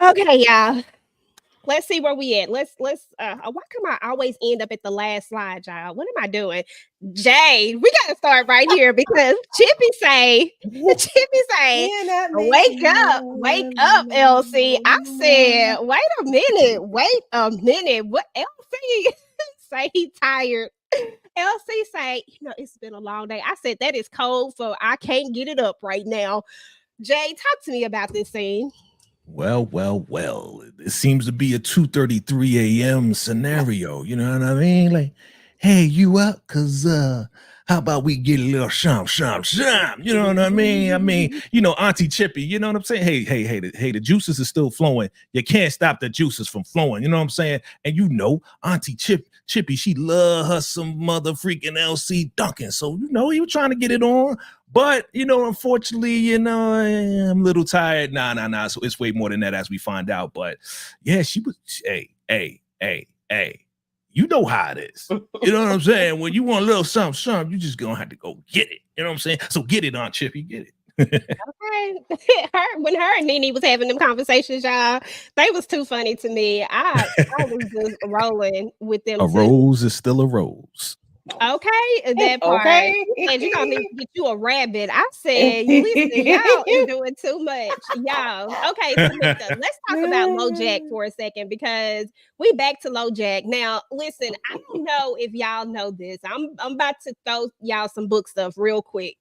Speaker 3: Okay, y'all. Let's see where we at. Let's why come I always end up at the last slide, y'all? What am I doing? Jay, we gotta start right here because Chippy say, wake up, Elsie. I said, wait a minute. What Elsie say he tired? Elsie say, it's been a long day. I said that is cold, so I can't get it up right now. Jay, talk to me about this scene.
Speaker 5: Well. It seems to be a 2:33 a.m. scenario. You know what I mean? Like, hey, you up? Cause how about we get a little sham. You know what I mean? Auntie Chippy, you know what I'm saying? Hey, the juices are still flowing. You can't stop the juices from flowing. You know what I'm saying? And Auntie Chippy, she love her some mother freaking LC Duncan. So, he was trying to get it on. But, unfortunately, I'm a little tired. Nah. So it's way more than that as we find out. But yeah, she was, hey. You know how it is. You know what I'm saying? When you want a little something, you just gonna have to go get it. You know what I'm saying? So get it, Aunt Chippy, get it.
Speaker 3: Okay. When her and Nene was having them conversations, y'all, they was too funny to me. I was just rolling with them
Speaker 5: A
Speaker 3: two.
Speaker 5: rose is still a rose.
Speaker 3: Okay, that part.
Speaker 4: Okay.
Speaker 3: You said you're gonna need to get you a rabbit. I said, listen, y'all is doing too much. Y'all. Okay, Tamika, let's talk about LoJack for a second because we back to LoJack. Now, listen, I don't know if y'all know this. I'm about to throw y'all some book stuff real quick.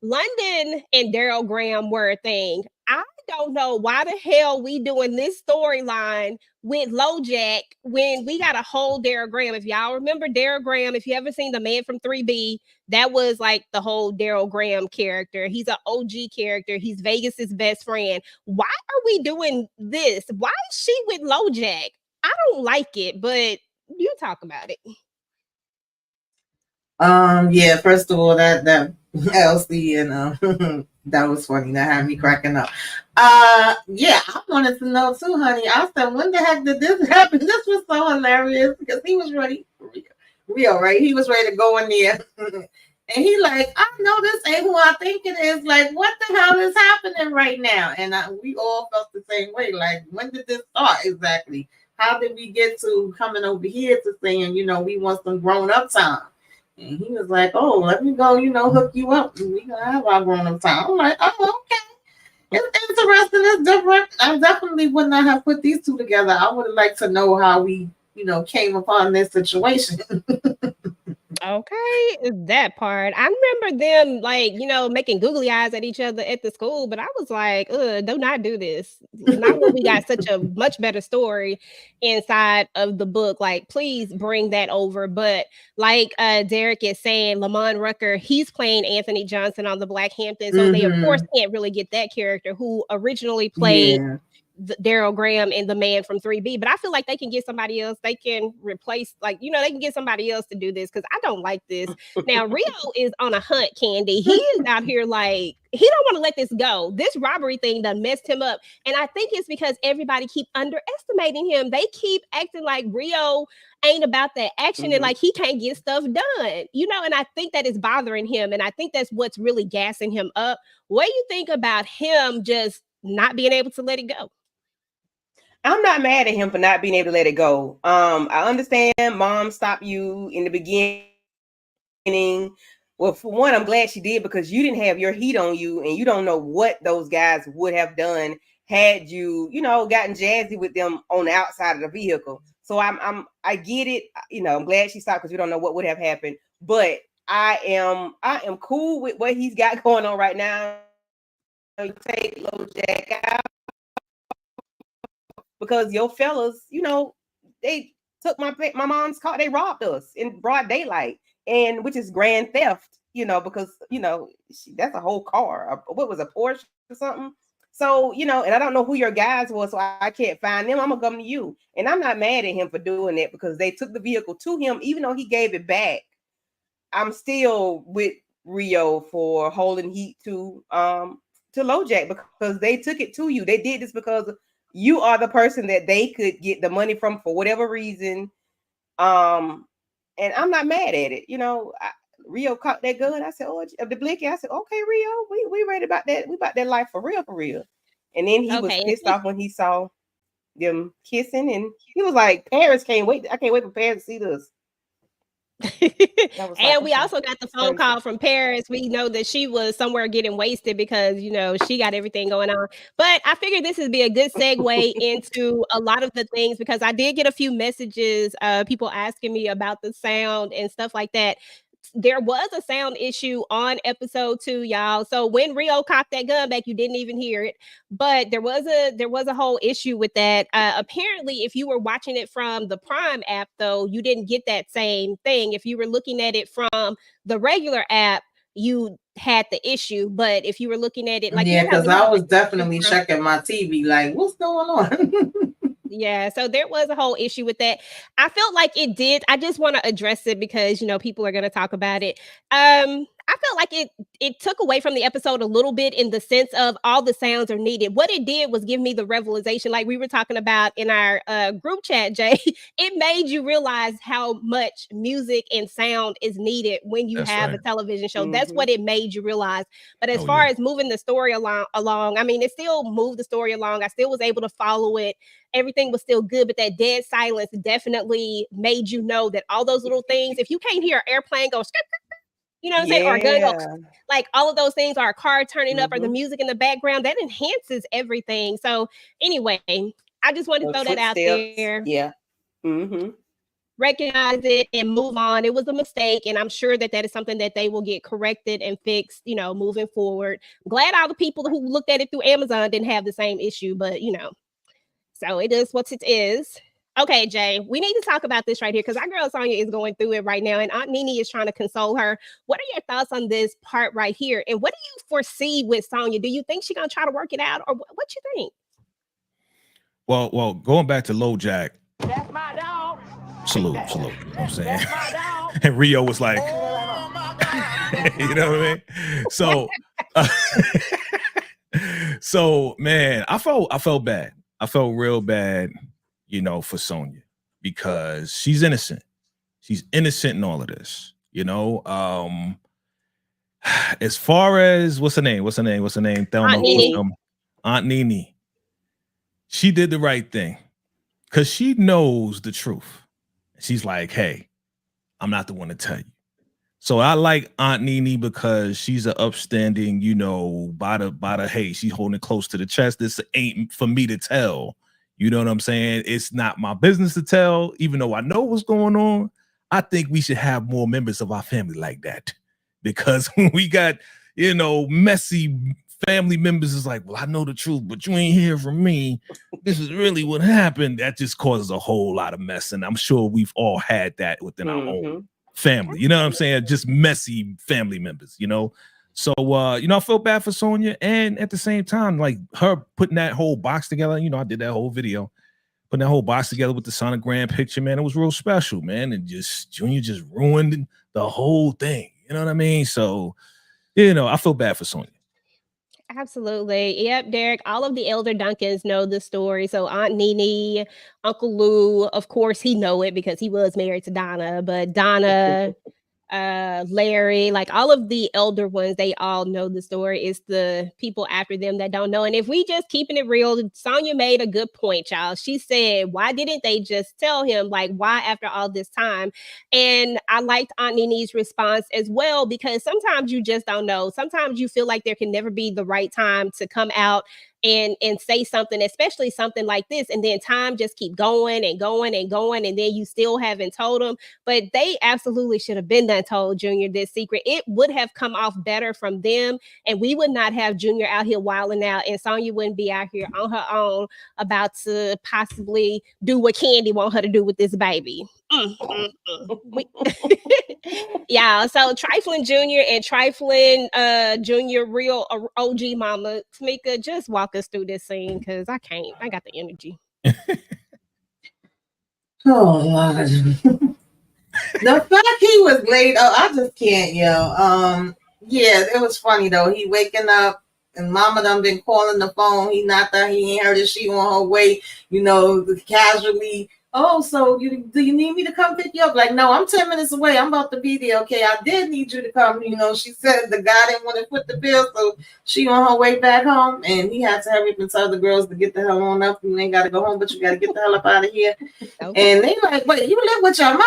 Speaker 3: London and Daryl Graham were a thing. I don't know why the hell we doing this storyline with LoJack when we got a whole Daryl Graham. If y'all remember Daryl Graham, if you ever seen The Man from 3B, that was like the whole Daryl Graham character. He's an OG character. He's Vegas's best friend. Why are we doing this? Why is she with LoJack? I don't like it, but you talk about it.
Speaker 6: Yeah, first of all, that Elsie and that was funny. That had me cracking up. Yeah, I wanted to know too, honey. I said, when the heck did this happen? This was so hilarious because he was ready, real, right? He was ready to go in there. And he like, I know this ain't who I think it is. Like, what the hell is happening right now? And we all felt the same way. Like, when did this start exactly? How did we get to coming over here to saying, we want some grown up time? And he was like, oh, let me go, hook you up. And we gonna have our grown up time. I'm like, oh, okay. It's interesting. It's different. I definitely would not have put these two together. I would have liked to know how we, came upon this situation.
Speaker 3: Okay, that part. I remember them making googly eyes at each other at the school, but I was like, do not do this. Not when we got such a much better story inside of the book. Like, please bring that over. But like Derek is saying, Lamont Rucker, he's playing Anthony Johnson on the Black Hamptons. So they of course can't really get that character who originally played Daryl Graham and The Man from 3B, but I feel like they can get somebody else. They can replace, they can get somebody else to do this because I don't like this. Now, Rio is on a hunt, Candy. He is out here like, he don't want to let this go. This robbery thing done messed him up. And I think it's because everybody keep underestimating him. They keep acting like Rio ain't about that action and like he can't get stuff done, and I think that is bothering him. And I think that's what's really gassing him up. What do you think about him just not being able to let it go?
Speaker 4: I'm not mad at him for not being able to let it go. I understand mom stopped you in the beginning. Well, for one, I'm glad she did because you didn't have your heat on you and you don't know what those guys would have done had you, you know, gotten jazzy with them on the outside of the vehicle. So I get it. You know, I'm glad she stopped because we don't know what would have happened. But I am cool with what he's got going on right now. You take Lil Jack out because your fellas, you know, they took my mom's car. They robbed us in broad daylight, and which is grand theft. You know, because you know that's a whole car. What was a Porsche or something? So, you know, and I don't know who your guys was, so I can't find them. I'm gonna come to you. And I'm not mad at him for doing that because they took the vehicle to him, even though he gave it back. I'm still with Rio for holding heat to LoJack because they took it to you. They did this because you are the person that they could get the money from for whatever reason. And I'm not mad at it. You know, Rio caught that gun. I said, "Oh, the blicky." I said, "Okay, Rio, we ready about that. We about that life for real, for real." And then he was pissed off when he saw them kissing, and he was like, "Paris can't wait. I can't wait for Paris to see this."
Speaker 3: And we also got the phone call from Paris. We know that she was somewhere getting wasted because, you know, she got everything going on. But I figured this would be a good segue into a lot of the things because I did get a few messages, people asking me about the sound and stuff like that. There was a sound issue on episode 2, y'all. So when Rio cocked that gun back, you didn't even hear it. But there was a whole issue with that. Apparently, if you were watching it from the Prime app, though, you didn't get that same thing. If you were looking at it from the regular app, you had the issue. But if you were looking at it like
Speaker 6: because I was definitely checking my TV, like, what's going on?
Speaker 3: Yeah, so there was a whole issue with that. I felt like it did. I just want to address it because, you know, people are going to talk about it. I felt like it took away from the episode a little bit in the sense of all the sounds are needed. What it did was give me the revelation, like we were talking about in our group chat, Jay. It made you realize how much music and sound is needed when you have a television show. Mm-hmm. That's what it made you realize. But as far as moving the story along, I mean, it still moved the story along. I still was able to follow it. Everything was still good, but that dead silence definitely made you know that all those little things, if you can't hear an airplane go, you know what I'm saying? Or a gun go, like all of those things, or a car turning up, or the music in the background, that enhances everything. So anyway, I just wanted to throw that out there.
Speaker 4: Yeah. Mm-hmm.
Speaker 3: Recognize it and move on. It was a mistake, and I'm sure that is something that they will get corrected and fixed, you know, moving forward. Glad all the people who looked at it through Amazon didn't have the same issue, but you know, so it is what it is. Okay, Jay, we need to talk about this right here because our girl Sonya is going through it right now, and Aunt Nene is trying to console her. What are your thoughts on this part right here? And what do you foresee with Sonya? Do you think she's gonna try to work it out, or what you think?
Speaker 5: Well, going back to LoJack.
Speaker 7: That's my dog.
Speaker 5: Salute. You know what I'm saying? And Rio was like, you know what I mean? So, man, I felt bad. I felt real bad, you know, for Sonya because she's innocent. She's innocent in all of this, you know. As far as what's her name? Aunt Nene. She did the right thing because she knows the truth. She's like, hey, I'm not the one to tell you. So I like Aunt Nene because she's an upstanding, you know, by the hey, she's holding it close to the chest. This ain't for me to tell. You know what I'm saying? It's not my business to tell, even though I know what's going on. I think we should have more members of our family like that because when we got, you know, messy family members is like, well, I know the truth, but you ain't hear from me. This is really what happened. That just causes a whole lot of mess. And I'm sure we've all had that within our own family. You know what I'm saying? Just messy family members, you know? So, you know, I felt bad for Sonya. And at the same time, like her putting that whole box together, you know, I did that whole video, putting that whole box together with the sonogram picture, man, it was real special, man. And just Junior just ruined the whole thing. You know what I mean? So, you know, I feel bad for Sonya.
Speaker 3: Absolutely. Yep, Derek. All of the elder Duncans know the story. So Aunt Nene, Uncle Lou, of course, he know it because he was married to Donna. But Donna, Larry, like all of the elder ones, they all know the story. It's the people after them that don't know. And if we just keeping it real, Sonya made a good point, y'all. She said, why didn't they just tell him? Like, why after all this time? And I liked Aunt Nene's response as well, because sometimes you just don't know. Sometimes you feel like there can never be the right time to come out and say something, especially something like this, and then time just keep going and going and going, and then you still haven't told them. But they absolutely should have been done told Junior this secret. It would have come off better from them, and we would not have Junior out here wilding out, and Sonya wouldn't be out here on her own about to possibly do what Candy want her to do with this baby. Yeah, so Trifling Junior and Trifling Junior real OG mama, Tamika, just walk us through this scene because I can't. I got the energy.
Speaker 6: Oh Lord. The fact he was late, I just can't, yo. Yeah, it was funny though. He waking up and mama done been calling the phone. He not there, he ain't heard it. She on her way, casually. Oh, so do you need me to come pick you up? Like, no, I'm 10 minutes away. I'm about to be there. Okay, I did need you to come. She said the guy didn't want to put the bill, so she on her way back home, and he had to hurry up and tell the girls to get the hell on up. And they got to go home, but you got to get the hell up out of here. Okay. And they like, wait, you live with your mom?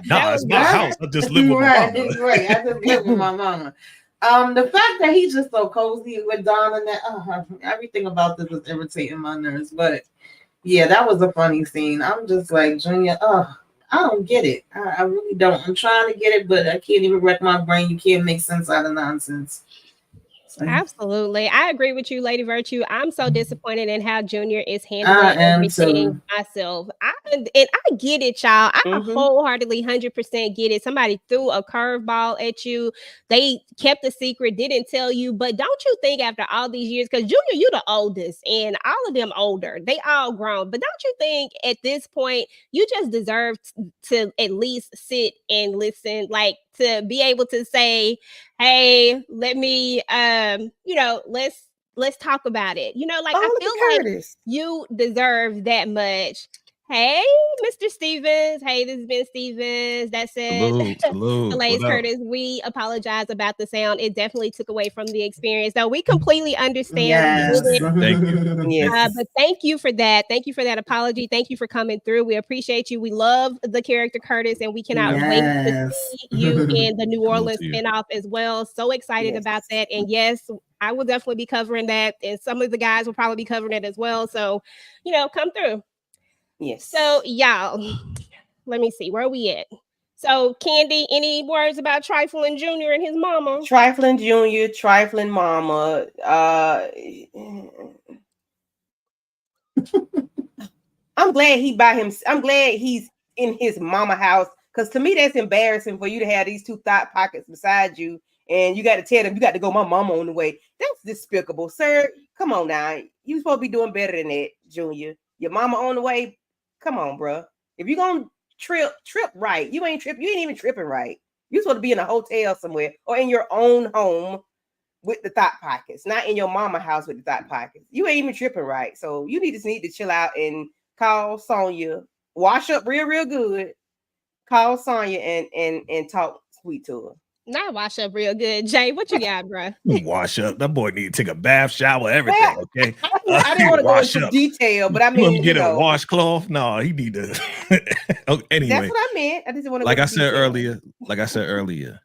Speaker 5: Nah, it's my house. I just live with my mama.
Speaker 6: Right, I just live with my mama. The fact that he's just so cozy with Don and that, everything about this is irritating my nerves. But yeah, that was a funny scene. I'm just like, Junior, I don't get it. I really don't. I'm trying to get it, but I can't even wreck my brain. You can't make sense out of nonsense.
Speaker 3: Absolutely. I agree with you, Lady Virtue. I'm so disappointed in how Junior is handling everything myself. And I get it, y'all. I wholeheartedly 100% get it. Somebody threw a curveball at you. They kept the secret, didn't tell you. But don't you think after all these years, because Junior, you the oldest and all of them older, they all grown. But don't you think at this point, you just deserve to at least sit and listen, like to be able to say, hey, let me, let's talk about it. I feel like you deserve that much. Hey, Mr. Stevens. Hey, this has been Stevens. That said, Delays Curtis, we apologize about the sound. It definitely took away from the experience. Though we completely understand.
Speaker 5: Yes. Thank you.
Speaker 3: Yes. But thank you for that. Thank you for that apology. Thank you for coming through. We appreciate you. We love the character Curtis, and we cannot wait to see you in the New Orleans spinoff as well. So excited about that. And yes, I will definitely be covering that. And some of the guys will probably be covering it as well. So, come through.
Speaker 4: Yes.
Speaker 3: So, y'all, let me see. Where are we at? So, Candy, any words about Trifling Junior and his mama?
Speaker 4: Trifling Junior, Trifling Mama. I'm glad he by him. I'm glad he's in his mama house, because to me that's embarrassing for you to have these two thought pockets beside you, and you got to tell them you got to go. My mama on the way. That's despicable, sir. Come on now. You supposed to be doing better than that, Junior. Your mama on the way. Come on, bro. If you're gonna trip right. You ain't even tripping right. You're supposed to be in a hotel somewhere or in your own home with the thought pockets, not in your mama house with the thought pockets. You ain't even tripping right. So you need to chill out and call Sonya, wash up real good, call Sonya and talk sweet to her.
Speaker 3: Not wash up real good. Jay, what you got, bro?
Speaker 5: Wash up. That boy need to take a bath, shower, everything. Okay.
Speaker 4: I didn't want to go into detail, but I mean,
Speaker 5: get a washcloth. No, he need to. Okay, anyway,
Speaker 4: that's what I meant. I just want to.
Speaker 5: Like I said earlier,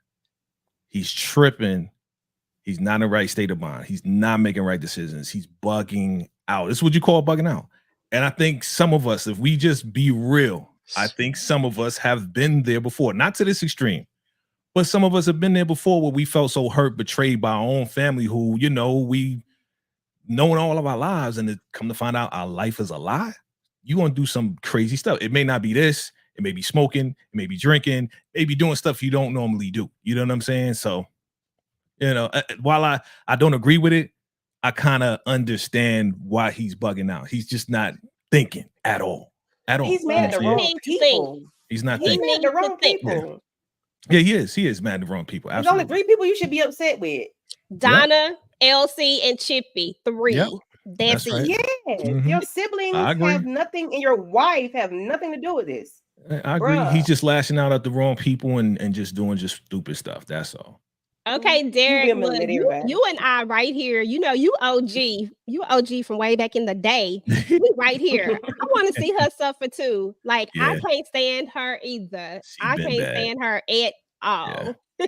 Speaker 5: he's tripping. He's not in the right state of mind. He's not making right decisions. He's bugging out. This is what you call bugging out. And I think some of us, if we just be real, I think some of us have been there before, not to this extreme. But some of us have been there before where we felt so hurt, betrayed by our own family who, we known all of our lives, and it come to find out our life is a lie. You're going to do some crazy stuff. It may not be this. It may be smoking. It may be drinking. Maybe doing stuff you don't normally do. You know what I'm saying? So, while I don't agree with it, I kind of understand why he's bugging out. He's just not thinking at all.
Speaker 4: He's mad at the wrong people.
Speaker 5: He's not thinking.
Speaker 4: He's mad at the wrong people.
Speaker 5: Yeah, he is. He is mad at the wrong people. Absolutely.
Speaker 4: There's only 3 people you should be upset with.
Speaker 3: Donna, Elsie, and Chippy. 3.
Speaker 5: Yep.
Speaker 3: That's it.
Speaker 5: Right.
Speaker 4: Yeah.
Speaker 5: Mm-hmm.
Speaker 4: Your siblings have nothing, and your wife have nothing to do with this.
Speaker 5: I agree. He's just lashing out at the wrong people and just doing stupid stuff. That's all.
Speaker 3: Okay, Derek, look, you and I right here, you OG. You OG from way back in the day. We right here. I want to see her suffer too. Like, I can't stand her either. I can't stand her at all.
Speaker 5: Yeah.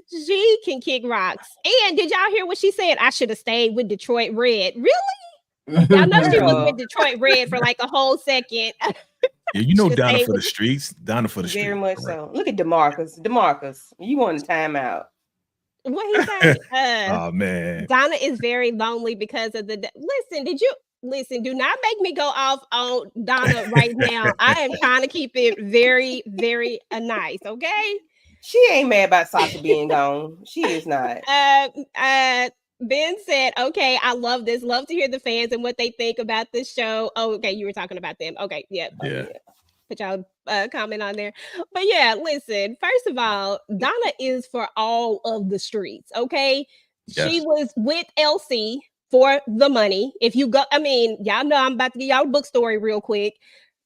Speaker 3: She can kick rocks. And did y'all hear what she said? I should have stayed with Detroit Red. Really? Y'all know she was
Speaker 4: Girl.
Speaker 3: with Detroit Red for like a whole second.
Speaker 5: Yeah, you know
Speaker 3: Should
Speaker 5: Donna
Speaker 3: stay
Speaker 5: for the
Speaker 3: with-
Speaker 5: streets. Donna for the streets.
Speaker 4: Very much
Speaker 5: correct.
Speaker 4: so. Look at DeMarcus. DeMarcus, you want a timeout?
Speaker 3: What he say?
Speaker 5: Oh man.
Speaker 3: Donna is very lonely because of the. Listen? Do not make me go off on Donna right now. I am trying to keep it very, very nice. Okay.
Speaker 4: She ain't mad about Sasha being gone. She is not.
Speaker 3: Ben said, okay, I love this. Love to hear the fans and what they think about this show. Oh, okay, you were talking about them. Okay, yeah.
Speaker 5: Yeah.
Speaker 3: Put y'all comment on there. But yeah, listen, first of all, Donna is for all of the streets, okay? She
Speaker 5: Yes.
Speaker 3: was with Elsie for the money. If you go, I mean, y'all know I'm about to give y'all a book story real quick.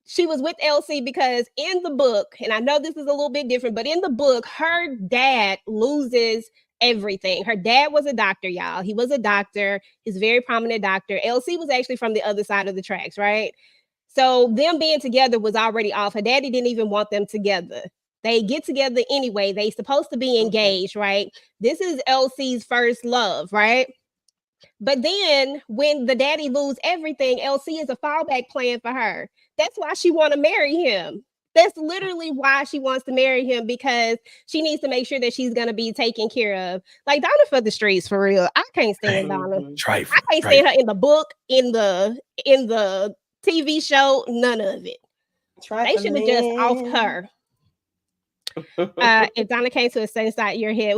Speaker 3: She was with Elsie because in the book, and I know this is a little bit different, but in the book, her dad loses everything. Her dad was a doctor, y'all. He was a doctor. He's a very prominent doctor. Elsie was actually from the other side of the tracks, right? So them being together was already off. Her daddy didn't even want them together. They get together anyway. They supposed to be engaged, right? This is Elsie's first love, right? But then when the daddy lose everything, Elsie is a fallback plan for her. That's why she want to marry him. That's literally why she wants to marry him, because she needs to make sure that she's gonna be taken care of. Like Donna for the streets, for real. I can't stand Donna.
Speaker 5: Trifle.
Speaker 3: I can't stand her in the book, in the TV show, none of it. They should have just offed her. If Donna came to a same side of your head,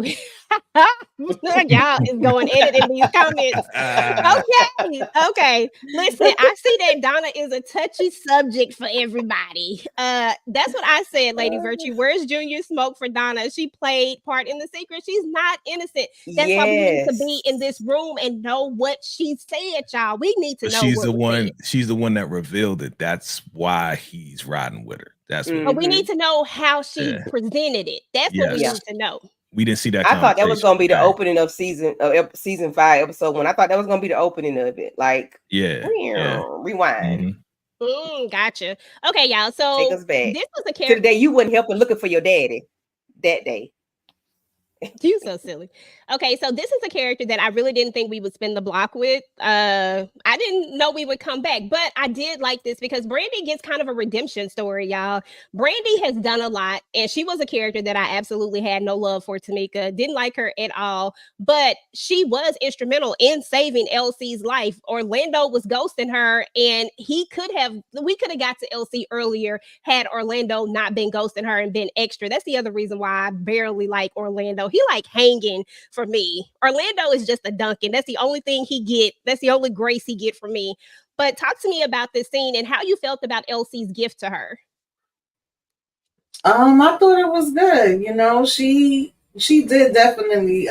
Speaker 3: y'all is going editing these comments. Okay. Listen, I see that Donna is a touchy subject for everybody. That's what I said, Lady Virtue. Where's Junior Smoke for Donna? She played part in The Secret. She's not innocent. That's why we need to be in this room and know what she said, y'all. We need to know.
Speaker 5: She's the one that revealed it. That's why he's riding with her. That's
Speaker 3: but we need to know how she presented it. That's what we need to know.
Speaker 5: We didn't see that.
Speaker 4: I thought that was going to be the opening of season 5, episode 1. I thought that was going to be the opening of it. Like, rewind.
Speaker 3: Gotcha. Okay, y'all. So
Speaker 4: take us back.
Speaker 3: This was a character.
Speaker 4: To the day you wouldn't help her looking for your daddy. That day.
Speaker 3: You so silly. Okay, so this is a character that I really didn't think we would spin the block with. I didn't know we would come back, but I did like this because Brandy gets kind of a redemption story, y'all. Brandy has done a lot, and she was a character that I absolutely had no love for. Tamika didn't like her at all, but she was instrumental in saving Elsie's life. Orlando was ghosting her, and we could have got to Elsie earlier had Orlando not been ghosting her and been extra. That's the other reason why I barely like Orlando. He like hanging for me. Orlando is just a Duncan. That's the only thing he get. That's the only grace he get from me. But talk to me about this scene and how you felt about Elsie's gift to her.
Speaker 6: I thought it was good. You know, she did definitely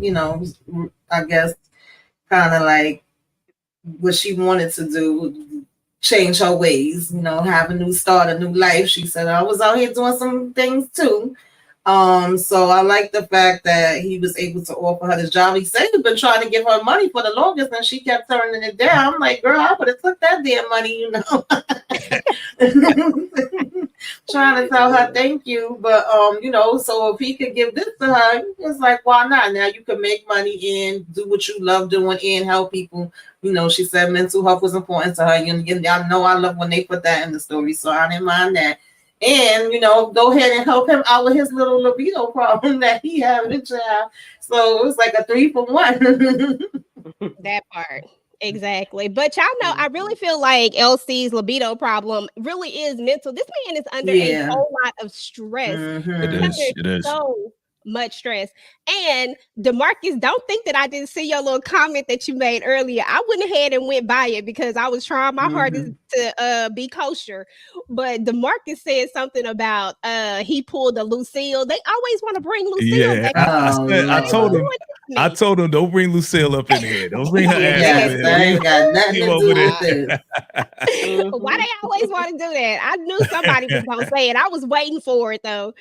Speaker 6: you know, I guess kind of like what she wanted to do, change her ways, you know, have a new start, a new life. She said, I was out here doing some things too. So I like the fact that he was able to offer her this job. He said he'd been trying to give her money for the longest, and she kept turning it down. I'm like, girl, I would have took that damn money, you know. Trying to tell her thank you, but you know, so if he could give this to her, it's like, why not? Now you can make money and do what you love doing and help people. You know, she said mental health was important to her. Y'all know I love when they put that in the story, so I didn't mind that. And, you know, go ahead and help him out with his little libido problem that he had with the child. So it was like a 3 for 1.
Speaker 3: That part. Exactly. But y'all know, I really feel like Elsie's libido problem really is mental. This man is under a whole lot of stress.
Speaker 5: It is.
Speaker 3: So much stress. And DeMarcus, don't think that I didn't see your little comment that you made earlier. I went ahead and went by it because I was trying my hardest to be kosher. But DeMarcus said something about he pulled a Lucille. They always want to bring Lucille back.
Speaker 5: I told him don't bring Lucille up in here. Don't bring her ass in
Speaker 6: here. I ain't got nothing to do with this.
Speaker 3: Why they always want to do that? I knew somebody was gonna say it. I was waiting for it though.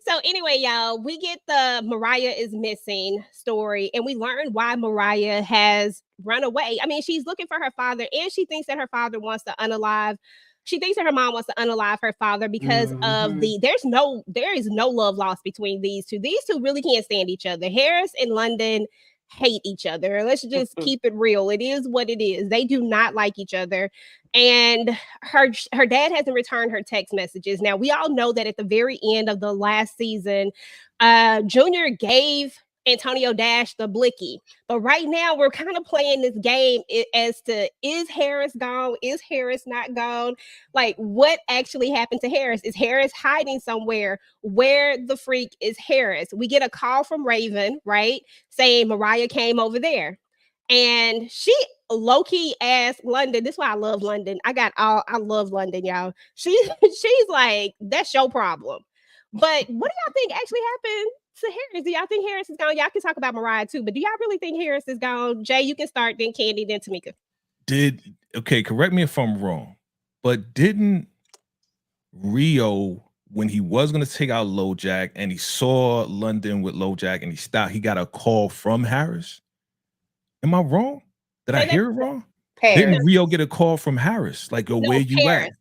Speaker 3: So anyway, y'all, we get the Mariah is missing story, and we learned why Mariah has run away. I mean, she's looking for her father, and she thinks that her father wants to unalive she thinks that her mom wants to unalive her father because of
Speaker 6: Mhm.
Speaker 3: there is no love lost between these two. These two really can't stand each other. Harris and London hate each other. Let's just keep it real. It is what it is. They do not like each other. And her dad hasn't returned her text messages. Now we all know that at the very end of the last season, Junior gave Antonio Dash the blicky. But right now we're kind of playing this game as to, is Harris gone? Is Harris not gone? Like, what actually happened to Harris? Is Harris hiding somewhere? Where the freak is Harris? We get a call from Raven, right? Saying Mariah came over there. And she low-key asked London. This is why I love London. I love London, y'all. She's like, that's your problem. But what do y'all think actually happened to Harris? Do y'all think Harris is gone? Y'all can talk about Mariah too, but do y'all really think Harris is gone? Jay, you can start, then Candy, then Tamika.
Speaker 5: Correct me if I'm wrong, but didn't Rio, when he was going to take out LoJack and he saw London with LoJack and he stopped, he got a call from Harris? Am I wrong? Did I hear it wrong?
Speaker 4: Paris.
Speaker 5: Didn't Rio get a call from Harris? Like,
Speaker 3: No,
Speaker 5: where you
Speaker 3: Paris.
Speaker 5: at?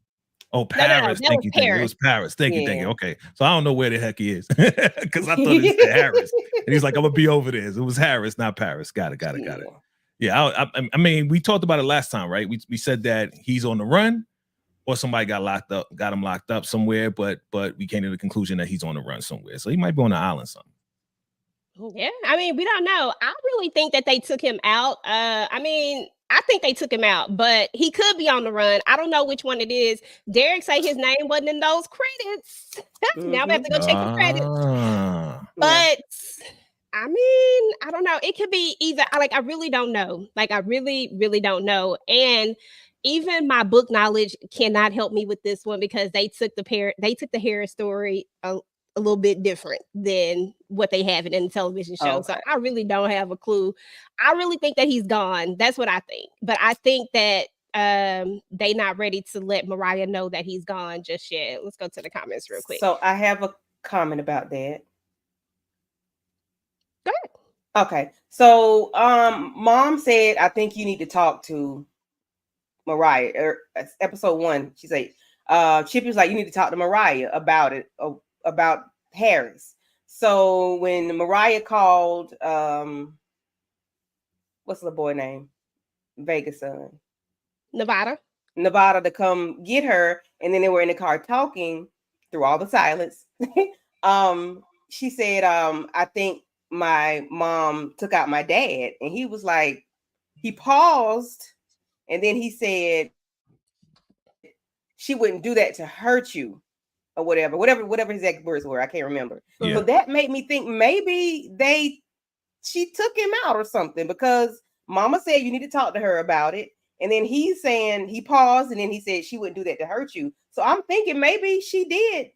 Speaker 5: Oh, Paris.
Speaker 3: that
Speaker 5: Thank
Speaker 3: was
Speaker 5: you. Thank you. It
Speaker 3: Paris.
Speaker 5: was Paris. Thank you. Thank you.
Speaker 4: Yeah.
Speaker 5: Okay. So I don't know where the heck he is because I thought he said Harris. And he's like, I'm going to be over there. It was Harris, not Paris. Got it. Yeah. I mean, we talked about it last time, right? We said that he's on the run or somebody got him locked up somewhere, but we came to the conclusion that he's on the run somewhere. So he might be on the island somewhere.
Speaker 3: Yeah, I mean, we don't know. I really think that they took him out. I think they took him out, but he could be on the run. I don't know which one it is. Derek say his name wasn't in those credits. Now we have to go check the credits. But I mean, I don't know. It could be either. I really don't know. Like, I really, really don't know. And even my book knowledge cannot help me with this one because they took the Harris story a little bit different than what they have it in the television show.
Speaker 4: Okay.
Speaker 3: So I really don't have a clue. I really think that he's gone. That's what I think. But I think that they not ready to let Mariah know that he's gone just yet. Let's go to the comments real quick.
Speaker 4: So I have a comment about that.
Speaker 3: Go ahead.
Speaker 4: Okay. So mom said, I think you need to talk to Mariah. Episode 1, she said, Chippy was like, you need to talk to Mariah about it, about Harris. So when Mariah called, what's the boy name? Vegas son.
Speaker 3: Nevada
Speaker 4: to come get her, and then they were in the car talking through all the silence. She said, I think my mom took out my dad, and he was like, he paused, and then he said, she wouldn't do that to hurt you, or whatever his exact words were. I can't remember.
Speaker 5: Yeah.
Speaker 4: So that made me think maybe she took him out or something, because mama said you need to talk to her about it. And then he's saying, he paused, and then he said she wouldn't do that to hurt you. So I'm thinking maybe she did.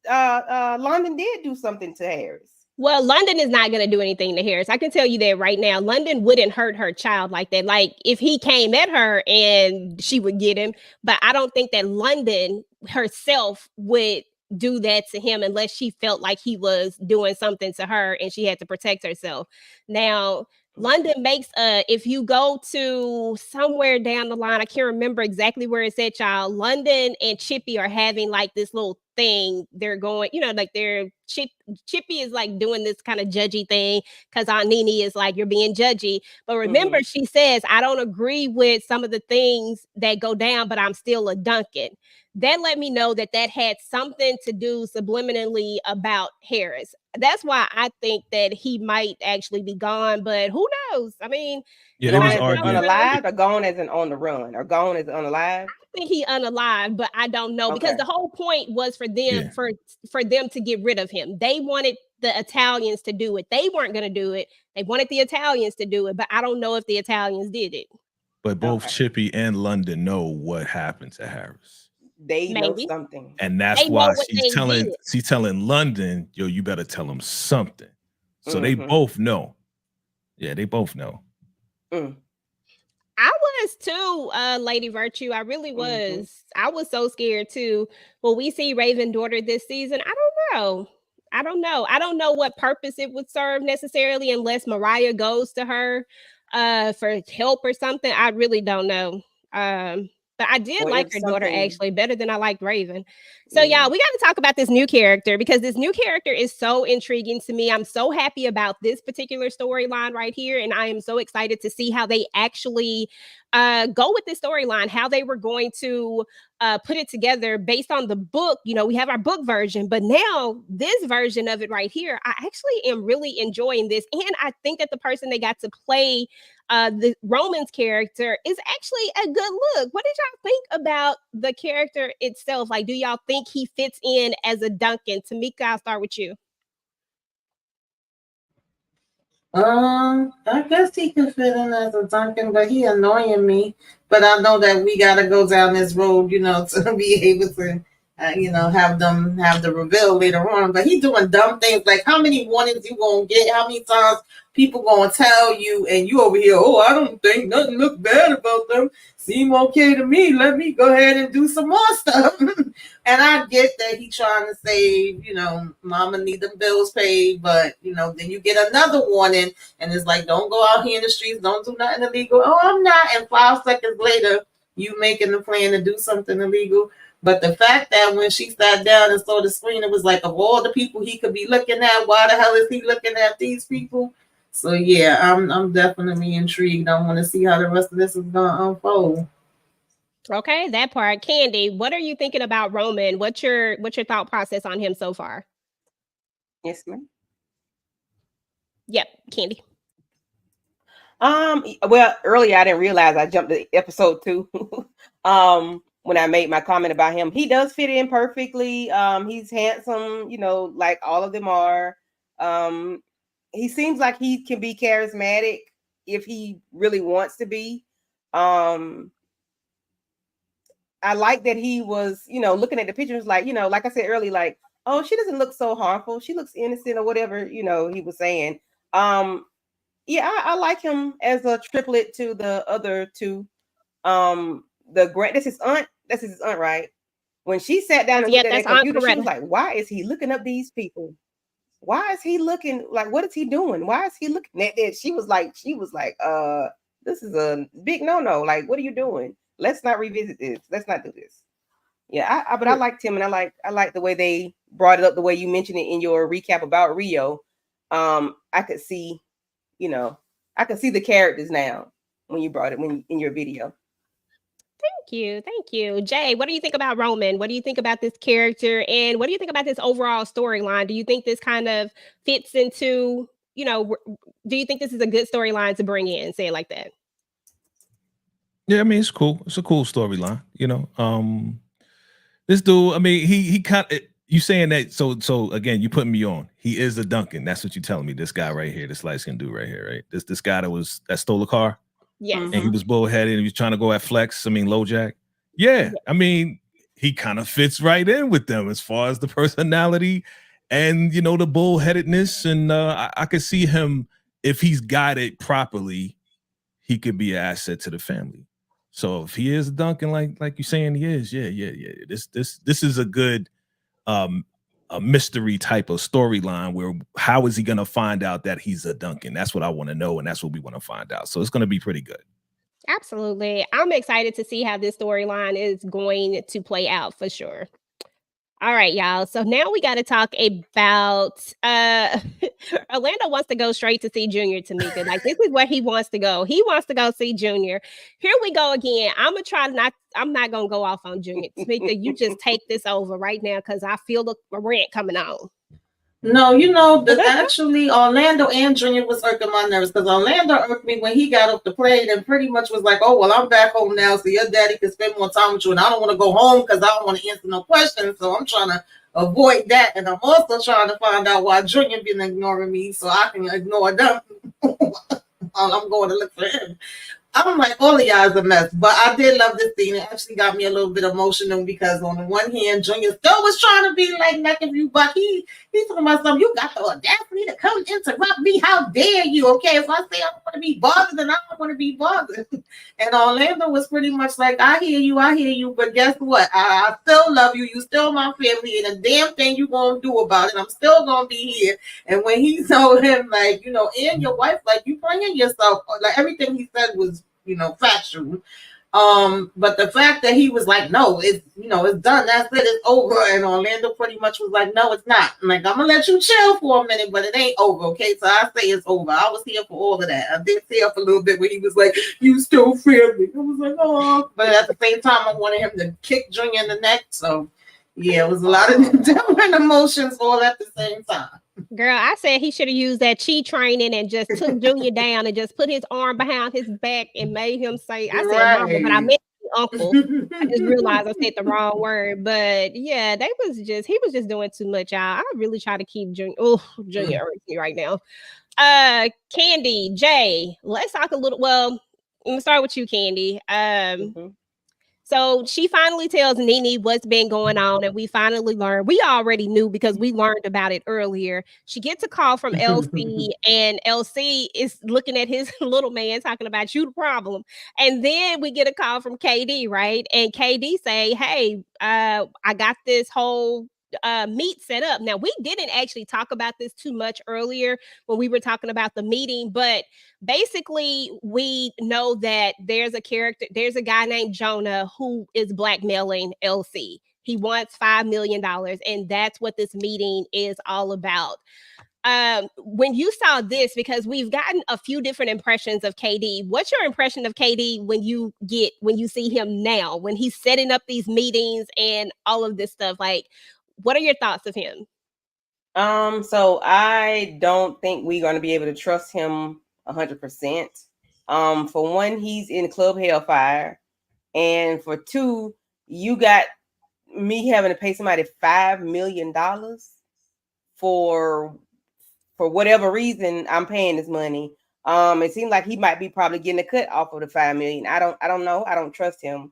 Speaker 4: London did do something to Harris.
Speaker 3: Well, London is not going to do anything to Harris. I can tell you that right now. London wouldn't hurt her child like that. Like, if he came at her and she would get him. But I don't think that London herself would do that to him unless she felt like he was doing something to her and she had to protect herself. Now, London makes if you go to somewhere down the line, I can't remember exactly where it said, y'all, London and Chippy are having like this little thing. They're going, like Chippy is like doing this kind of judgy thing because Aunt Nene is like, you're being judgy. But remember, she says, I don't agree with some of the things that go down, but I'm still a Duncan. That let me know that had something to do subliminally about Harris. That's why I think that he might actually be gone, but who knows? I mean,
Speaker 5: yeah, there was
Speaker 4: unalive, or gone as an on the run, or gone as unalive.
Speaker 3: I think he unalive, but I don't know because the whole point was for them for them to get rid of him. They wanted the Italians to do it. They weren't going to do it. They wanted the Italians to do it, but I don't know if the Italians did it.
Speaker 5: But both Chippy and London know what happened to Harris.
Speaker 4: They know something,
Speaker 5: and that's why she's telling London, yo, you better tell him something. So they both know. Yeah, they both know.
Speaker 3: I was too, Lady Virtue. I really was. I was so scared too. Will we see Raven daughter this season? I don't know. I don't know what purpose it would serve necessarily unless Mariah goes to her for help or something. I really don't know. But I did
Speaker 4: Or
Speaker 3: like
Speaker 4: if
Speaker 3: her daughter
Speaker 4: something,
Speaker 3: actually better than I liked Raven. So
Speaker 4: yeah.
Speaker 3: y'all, we got to talk about this new character because this new character is so intriguing to me. I'm so happy about this particular storyline right here, and I am so excited to see how they actually go with this storyline, how they were going to put it together based on the book. You know, we have our book version, but now this version of it right here, I actually am really enjoying this, and I think that the person they got to play the Roman's character is actually a good look. What did y'all think about the character itself? Like, do y'all think he fits in as a Duncan? Tamika, I'll start with you.
Speaker 6: I guess he could fit in as a Duncan, but he annoying me. But I know that we gotta go down this road, to be able to, have them have the reveal later on. But he doing dumb things. Like, how many warnings you gonna get? How many times people gonna tell you, and you over here? Oh, I don't think nothing look bad about them. Seem okay to me. Let me go ahead and do some more stuff. And I get that he trying to save, mama need them bills paid, but then you get another warning, and it's like, don't go out here in the streets, don't do nothing illegal. Oh, I'm not. And 5 seconds later, you making the plan to do something illegal. But the fact that when she sat down and saw the screen, it was like, of all the people he could be looking at, why the hell is he looking at these people? So yeah, I'm definitely intrigued. I want to see how the rest of this is gonna unfold.
Speaker 3: Okay, that part. Candy, what are you thinking about Roman? What's your thought process on him so far?
Speaker 4: Yes, ma'am.
Speaker 3: Yep, Candy.
Speaker 4: Well, earlier I didn't realize I jumped to episode 2. When I made my comment about him, he does fit in perfectly. He's handsome, like all of them are. He seems like he can be charismatic if he really wants to be. I like that he was, looking at the pictures, like, like I said earlier, like, oh, she doesn't look so harmful. She looks innocent or whatever, he was saying. Yeah, I like him as a triplet to the other two. That's his aunt. That's his aunt, right? When she sat down and looked at that computer, she was like, why is he looking up these people? Why is he looking, like, what is he doing? Why is he looking at that? She was like, this is a big no-no. Like, what are you doing? Let's not revisit this. Let's not do this. Yeah, but I liked him, and I like the way they brought it up, the way you mentioned it in your recap about Rio. I could see, I could see the characters now when you brought it in your video.
Speaker 3: Thank you. Jay, what do you think about Roman? What do you think about this character, and what do you think about this overall storyline? Do you think this kind of fits into, do you think this is a good storyline to bring in? Say it like that.
Speaker 5: Yeah, I mean, it's cool. It's a cool storyline, This dude, I mean, he kind of, you saying that, so again, you putting me on. He is a Duncan. That's what you're telling me. This guy right here, this light-skinned dude right here, right? This guy that stole a car.
Speaker 3: Yes.
Speaker 5: And he was bullheaded and he was trying to go at Flex. I mean, LoJack. Yeah. I mean, he kind of fits right in with them as far as the personality and, the bullheadedness. And I could see him, if he's guided properly, he could be an asset to the family. So if he is a Duncan, like you're saying he is, yeah. This is a good a mystery type of storyline where how is he going to find out that he's a Duncan? That's what I want to know, and that's what we want to find out. So it's going to be pretty good.
Speaker 3: Absolutely. I'm excited to see how this storyline is going to play out for sure. All right, y'all. So now we got to talk about Orlando wants to go straight to see Junior, Tamika. Like, this is where he wants to go. He wants to go see Junior. Here we go again. I'm not gonna go off on Junior. Tamika, you just take this over right now because I feel the rant coming on.
Speaker 6: No, actually Orlando and Junior was irking my nerves because Orlando irked me when he got off the plane and pretty much was like, oh, well, I'm back home now, so your daddy can spend more time with you, and I don't want to go home because I don't want to answer no questions, so I'm trying to avoid that, and I'm also trying to find out why Junior been ignoring me so I can ignore them. I'm going to look for him. I'm like, all of y'all is a mess, but I did love this scene. It actually got me a little bit emotional because on the one hand, Junior still was trying to be like nephew, but he's talking about something. You got the audacity to come interrupt me. How dare you? Okay, if I say I don't want to be bothered, then I don't want to be bothered. And Orlando was pretty much like, I hear you, but guess what? I still love you. You still my family, and a damn thing you gonna do about it. I'm still gonna be here. And when he told him, like, and your wife, like, you bringing yourself, like, everything he said was, factual. But the fact that he was like, no, it's it's done, that's it, it's over, and Orlando pretty much was like, no, it's not. I'm like, I'm gonna let you chill for a minute, but it ain't over, okay? So I say it's over. I was here for all of that. I did stay up a little bit when he was like, you still feel me. I was like, oh, but at the same time, I wanted him to kick Junior in the neck. So yeah, it was a lot of different emotions all at the same time.
Speaker 3: Girl, I said he should have used that chi training and just took Junior down and just put his arm behind his back and made him say, I said mama, but I meant uncle. I just realized I said the wrong word. But yeah, he was just doing too much, y'all. I really try to keep Junior. Oh, Junior hurts me right now. Candy, Jay, let's talk a little. Well, let me start with you, Candy. So she finally tells Nene what's been going on, and we finally learned. We already knew because we learned about it earlier. She gets a call from LC, and LC is looking at his little man talking about you the problem. And then we get a call from KD, right? And KD say, hey, I got this whole meet set up. Now, we didn't actually talk about this too much earlier when we were talking about the meeting, but basically we know that there's a guy named Jonah who is blackmailing LC. He wants $5 million, and that's what this meeting is all about. When you saw this, because we've gotten a few different impressions of KD, what's your impression of KD when you see him now, when he's setting up these meetings and all of this stuff? Like, what are your thoughts of him?
Speaker 4: So I don't think we're going to be able to trust him 100%. For one, he's in Club Hellfire, and for two, you got me having to pay somebody $5 million for whatever reason. I'm paying this money. It seems like he might be probably getting a cut off of the $5 million. I don't know. I don't trust him.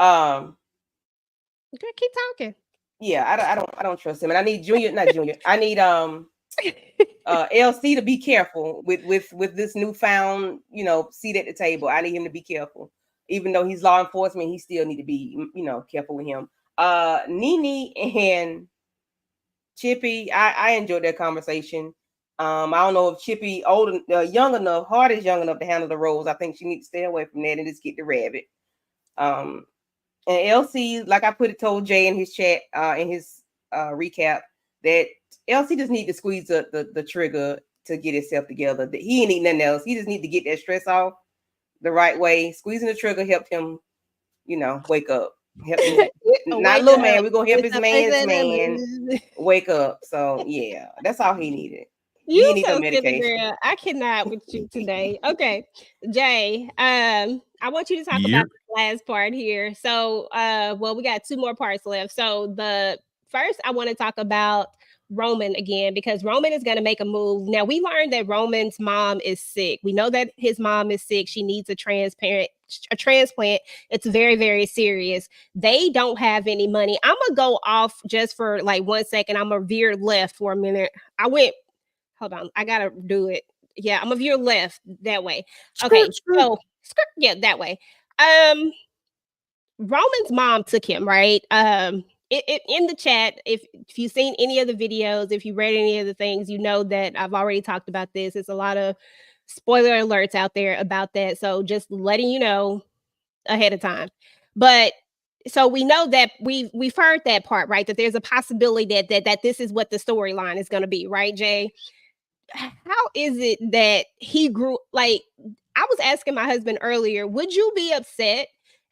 Speaker 3: Okay, keep talking.
Speaker 4: Yeah, I don't trust him, and I need not Junior. I need LC to be careful with this newfound seat at the table. I need him to be careful, even though he's law enforcement. He still need to be careful with him. Nene and Chippy, I enjoyed their conversation. I don't know if Chippy young enough, Hart is young enough to handle the roles. I think she needs to stay away from that and just get the rabbit. And LC, like I told Jay in his chat, in his recap, that LC just need to squeeze the trigger to get himself together. He ain't need nothing else. He just need to get that stress off the right way. Squeezing the trigger helped him, wake up. Help him. Not little man. We're gonna help his man's man wake up. So yeah, that's all he needed.
Speaker 3: You need some medication. Girl. I cannot with you today. Okay, Jay. I want you to talk about the last part here. So, we got 2 more parts left. So the first, I want to talk about Roman again, because Roman is going to make a move. Now, we learned that Roman's mom is sick. We know that his mom is sick. She needs a transplant. It's very, very serious. They don't have any money. I'm going to go off just for like 1 second. I'm going to veer left for a minute. Hold on. I got to do it. Yeah, I'm going to veer left that way. Okay. So, yeah, that way. Roman's mom took him, right? In the chat, if you've seen any of the videos, if you read any of the things, you know that I've already talked about this. It's a lot of spoiler alerts out there about that. So just letting you know ahead of time. But so we know that we've heard that part, right? That there's a possibility that this is what the storyline is going to be, right, Jay? How is it that he grew? Like, I was asking my husband earlier, would you be upset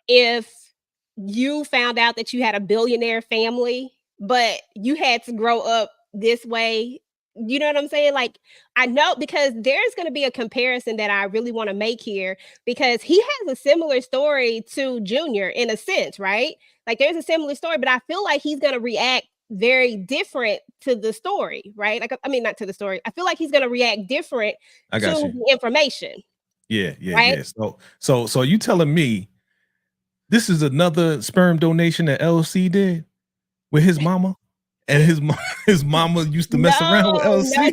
Speaker 3: if you found out that you had a billionaire family, but you had to grow up this way? You know what I'm saying? Like, I know, because there's going to be a comparison that I really want to make here, because he has a similar story to Junior in a sense, right? Like, there's a similar story, but I feel like he's going to react very different to the story, right? Like, I mean, not to the story. I feel like he's going to react different to the information.
Speaker 5: Yeah. So you telling me this is another sperm donation that LC did with his mama, and his mama used to mess around with LC?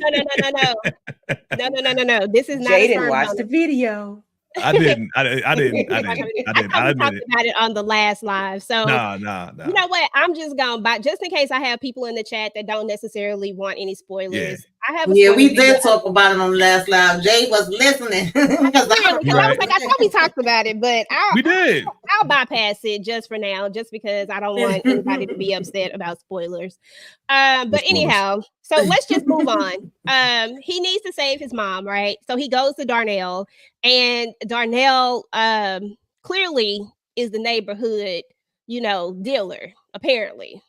Speaker 3: No. This is not.
Speaker 4: Jay didn't watch the video.
Speaker 5: I didn't. I didn't. I
Speaker 3: I
Speaker 5: didn't.
Speaker 3: thought
Speaker 5: I
Speaker 3: we
Speaker 5: admit
Speaker 3: talked
Speaker 5: it.
Speaker 3: about it on the last live. So
Speaker 5: Nah.
Speaker 3: you know what? I'm just going by just in case I have people in the chat that don't necessarily want any spoilers. I have a
Speaker 6: Yeah,
Speaker 3: spoiler
Speaker 6: we did
Speaker 3: video.
Speaker 6: talk about it on the last live. Jay was listening. Because
Speaker 3: Really, 'cause I was like, I thought we talked about it, but
Speaker 5: We did.
Speaker 3: I'll bypass it just for now, just because I don't want anybody to be upset about spoilers. But
Speaker 5: Spoilers.
Speaker 3: anyhow, so let's just move on. He needs to save his mom, right? So he goes to Darnell, and Darnell clearly is the neighborhood, dealer, apparently.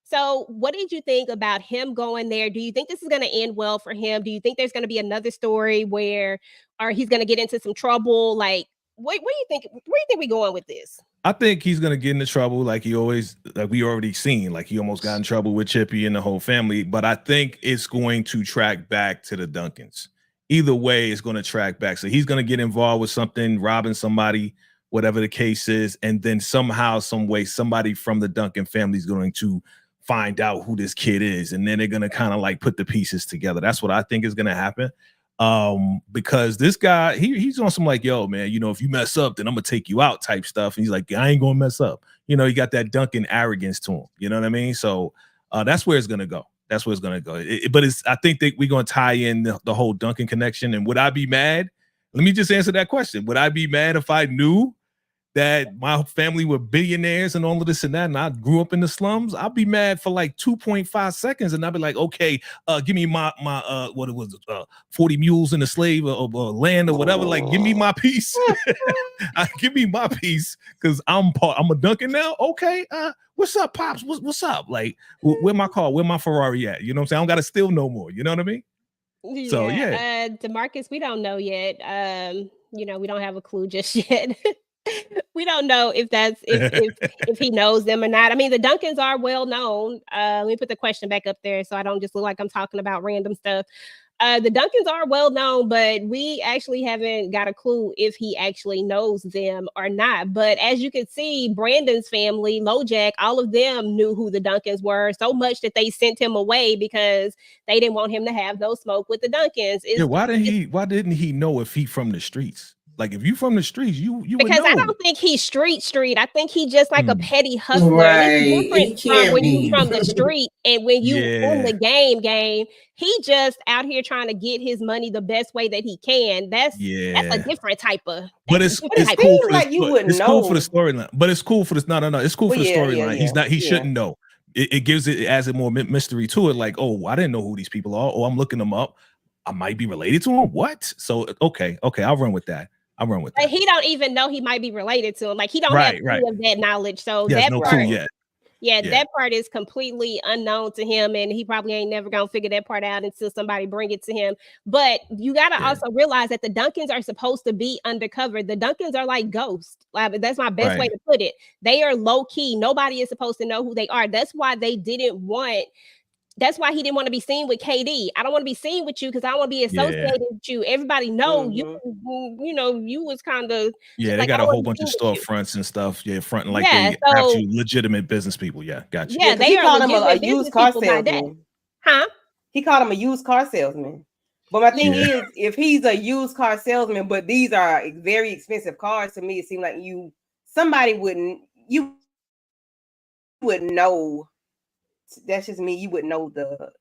Speaker 3: So, what did you think about him going there? Do you think this is going to end well for him? Do you think there's going to be another story where, or he's going to get into some trouble? Like, what do you think? Where do you think we going with this?
Speaker 5: I think he's gonna get into trouble like we already seen. Like he almost got in trouble with Chippy and the whole family. But I think it's going to track back to the Duncans. Either way, it's going to track back. So he's going to get involved with something, robbing somebody, whatever the case is, and then somehow, some way, somebody from the Duncan family is going to find out who this kid is, and then they're going to kind of like put the pieces together. That's what I think is going to happen. Because this guy, he's on some like, yo, man, if you mess up, then I'm gonna take you out type stuff. And he's like, I ain't gonna mess up. He got that Duncan arrogance to him. You know what I mean? So that's where it's gonna go. That's where it's gonna go. I think that we're gonna tie in the whole Duncan connection. And would I be mad? Let me just answer that question. Would I be mad if I knew that my family were billionaires and all of this and that, and I grew up in the slums? I'll be mad for like 2.5 seconds, and I'll be like, okay, give me my what it was, 40 mules in the slave or land or whatever. Like, give me my piece. Give me my piece, because I'm a Duncan now. Okay, what's up, pops? What's up? Like, where my car? Where my Ferrari at? You know what I'm saying? I don't gotta steal no more. You know what I mean?
Speaker 3: Yeah.
Speaker 5: So yeah,
Speaker 3: DeMarcus, we don't know yet. We don't have a clue just yet. We don't know if that's if he knows them or not. I mean, the Duncans are well known. Let me put the question back up there so I don't just look like I'm talking about random stuff. The Duncans are well known, but we actually haven't got a clue if he actually knows them or not. But as you can see, Brandon's family, LoJack, all of them knew who the Duncans were, so much that they sent him away because they didn't want him to have no smoke with the Duncans.
Speaker 5: Why didn't he know if he from the streets? Like, if you from the streets, you
Speaker 3: because
Speaker 5: would know.
Speaker 3: I don't think he's street. I think he's just like a petty hustler.
Speaker 6: Right.
Speaker 3: It's different from when you from the street and when you in the game. He just out here trying to get his money the best way that he can. That's a different type of.
Speaker 5: But it's cool for cool for the storyline. But it's cool for this. No. It's cool for the storyline. He shouldn't know. It gives it as a more mystery to it. Like, oh, I didn't know who these people are. Oh, I'm looking them up. I might be related to them. What? So okay, I'll run with that. But
Speaker 3: he don't even know he might be related to him. Like, he don't have any of that knowledge. So
Speaker 5: that
Speaker 3: no
Speaker 5: part, clue yet.
Speaker 3: That part is completely unknown to him, and he probably ain't never gonna figure that part out until somebody bring it to him. But you gotta also realize that the Duncans are supposed to be undercover. The Duncans are like ghosts. Like, that's my best way to put it. They are low key. Nobody is supposed to know who they are. That's why he didn't want to be seen with KD. I don't want to be seen with you because I don't want to be associated with you. Everybody know you was kind of
Speaker 5: they got a whole bunch of storefronts and stuff. Fronting like they actually legitimate business people. Yeah, gotcha.
Speaker 3: Yeah, they
Speaker 4: called him a used car salesman.
Speaker 3: Huh?
Speaker 4: He called him a used car salesman. But my thing is, if he's a used car salesman, but these are very expensive cars, to me, it seemed like somebody wouldn't know. That's just me. You would know the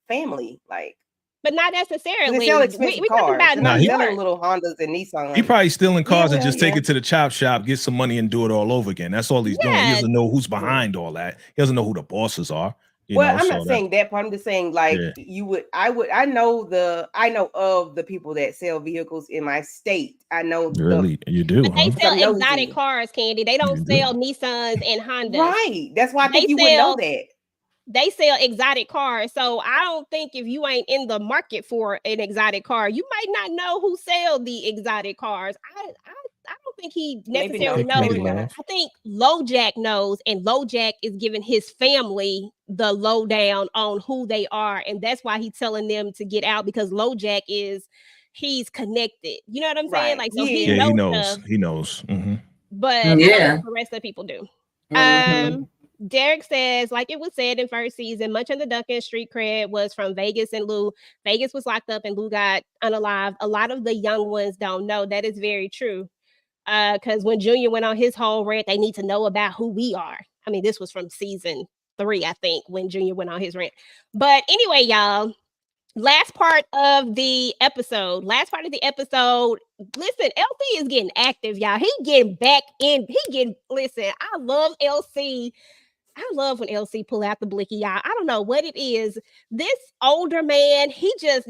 Speaker 4: family, like,
Speaker 3: but not necessarily.
Speaker 4: They sell expensive cars.
Speaker 3: Talking about
Speaker 4: he's selling little Hondas and Nissans.
Speaker 5: He probably stealing cars and just take it to the chop shop, get some money, and do it all over again. That's all he's doing. He doesn't know who's behind all that. He doesn't know who the bosses are.
Speaker 4: I'm not saying that part. I'm just saying, like, I know of the people that sell vehicles in my state. I know.
Speaker 5: Really, you do.
Speaker 3: But they sell exotic cars, Candy. They don't sell Nissans and Hondas.
Speaker 4: Right. That's why I think you would know that.
Speaker 3: They sell exotic cars. So I don't think if you ain't in the market for an exotic car, you might not know who sell the exotic cars. I don't think he necessarily knows. I think LoJack knows, and LoJack is giving his family the lowdown on who they are, and that's why he's telling them to get out, because LoJack he's connected. You know what I'm saying? Like, so he knows.
Speaker 5: He knows. Mm-hmm.
Speaker 3: But the rest of the people do. Derek says, like it was said in first season, much of the Duncan street cred was from Vegas and Lou. Vegas was locked up and Lou got unalived. A lot of the young ones don't know. That is very true. Because when Junior went on his whole rant, they need to know about who we are. I mean, this was from season 3, I think, when Junior went on his rant. But anyway, y'all, last part of the episode. Listen, LC is getting active, y'all. He getting back in. Listen, I love LC. I love when LC pull out the blicky, y'all. I don't know what it is. This older man, he just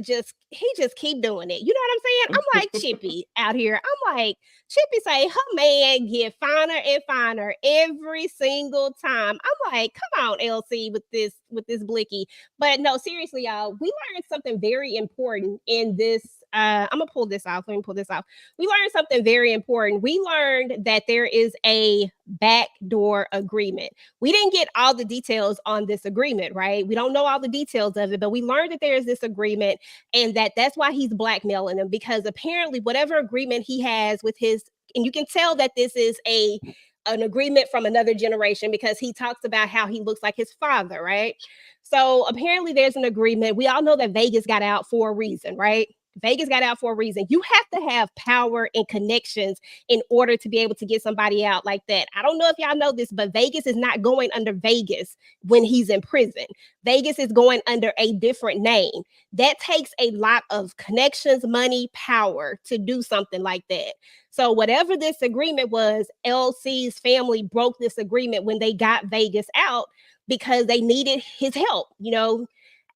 Speaker 3: keep doing it. You know what I'm saying? I'm like Chippy out here. I'm like, Chippy say her man get finer and finer every single time. I'm like, come on, LC, with this blicky. But no, seriously, y'all, we learned something very important in this. I'm gonna pull this off. Let me pull this off. We learned something very important. We learned that there is a backdoor agreement. We didn't get all the details on this agreement, right? We don't know all the details of it, but we learned that there is this agreement and that's why he's blackmailing them, because apparently whatever agreement he has with his, and you can tell that this is an agreement from another generation because he talks about how he looks like his father, right? So apparently there's an agreement. We all know that Vegas got out for a reason, right? Vegas got out for a reason. You have to have power and connections in order to be able to get somebody out like that. I don't know if y'all know this, but Vegas is not going under Vegas when he's in prison. Vegas is going under a different name. That takes a lot of connections, money, power to do something like that. So whatever this agreement was, LC's family broke this agreement when they got Vegas out because they needed his help, you know.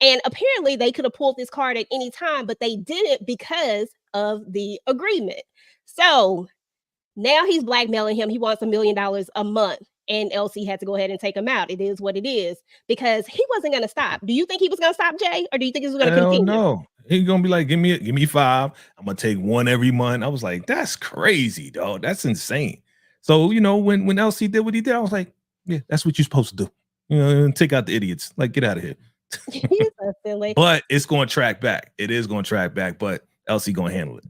Speaker 3: And apparently they could have pulled this card at any time, but they didn't because of the agreement. So now he's blackmailing him. He wants $1 million a month. And LC had to go ahead and take him out. It is what it is, because he wasn't going to stop. Do you think he was going to stop, Jay? Or do you think he was going to continue?
Speaker 5: No. He's going to be like, give me 5. I'm going to take 1 every month. I was like, that's crazy, dog. That's insane. So, you know, when LC did what he did, I was like, yeah, that's what you're supposed to do. You know, take out the idiots. Like, get out of here.
Speaker 3: He's so silly.
Speaker 5: But it's going to track back. It is going to track back, but LC going to handle it.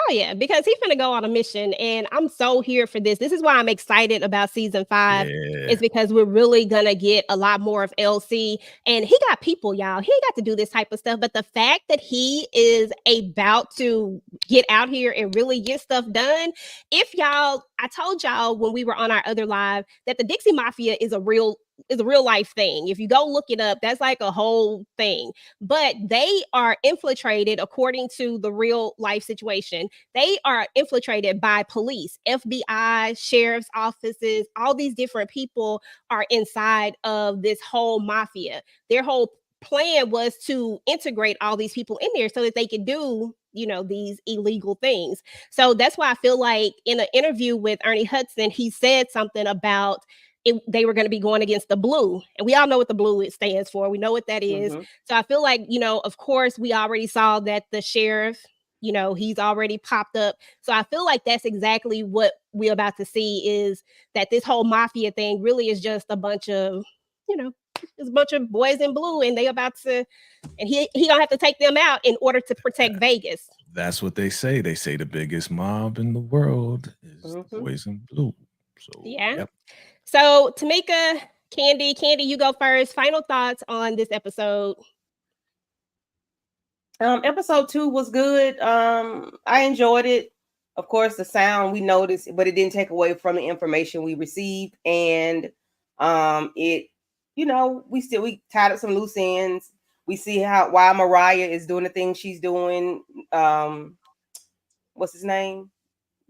Speaker 3: Oh yeah, because he's gonna go on a mission, and I'm so here for this. This is why I'm excited about season 5.
Speaker 5: Yeah.
Speaker 3: Is because we're really gonna get a lot more of LC, and he got people, y'all. He ain't got to do this type of stuff, but the fact that he is about to get out here and really get stuff done. If y'all, I told y'all when we were on our other live that the Dixie Mafia is a real life thing. If you go look it up, that's like a whole thing. But they are infiltrated, according to the real life situation, they are infiltrated by police, FBI, sheriff's offices. All these different people are inside of this whole mafia. Their whole plan was to integrate all these people in there so that they could do, you know, these illegal things. So that's why I feel like in an interview with Ernie Hudson, he said something about they were going to be going against the blue, and we all know what the blue stands for. We know what that is. Mm-hmm. So I feel like, you know, of course we already saw that the sheriff, you know, he's already popped up. So I feel like that's exactly what we're about to see, is that this whole mafia thing really is just a bunch of, you know, it's a bunch of boys in blue, and they about to, and he gonna have to take them out in order to protect Vegas.
Speaker 5: That's what they say. They say the biggest mob in the world is boys in blue. So
Speaker 3: yeah.
Speaker 5: Yep.
Speaker 3: So Tamika, Candy, you go first. Final thoughts on this episode.
Speaker 4: Episode 2 was good. I enjoyed it. Of course, the sound we noticed, but it didn't take away from the information we received. And it, you know, we tied up some loose ends. We see why Mariah is doing the thing she's doing. What's his name?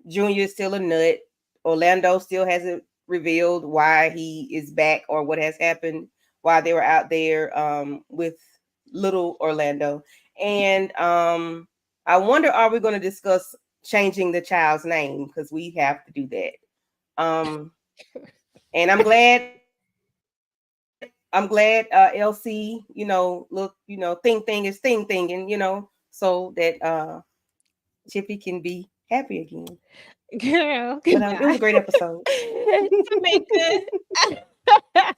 Speaker 4: Junior is still a nut. Orlando still hasn't revealed why he is back or what has happened while they were out there with little Orlando. And I wonder, are we going to discuss changing the child's name? Because we have to do that. And I'm glad LC, you know, look, you know, thing is thinking, you know, so that Chippy can be happy again.
Speaker 3: Girl,
Speaker 4: it was a great episode.
Speaker 3: Tamika,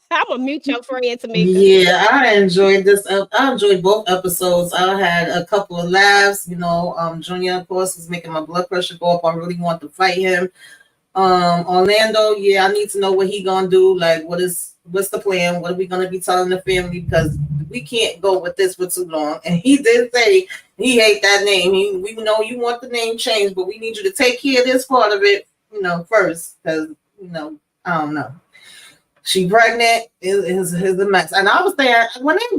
Speaker 3: I'm gonna mute your friend, Tamika.
Speaker 6: Yeah, I enjoyed this. I enjoyed both episodes. I had a couple of laughs. You know, Junior, of course, was making my blood pressure go up. I really want to fight him. Orlando, yeah, I need to know what he gonna do. Like, what's the plan? What are we gonna be telling the family? Because we can't go with this for too long. And he did say he hate that name. We know you want the name changed, but we need you to take care of this part of it, first. Because I don't know. She pregnant is a mess. And I was there when they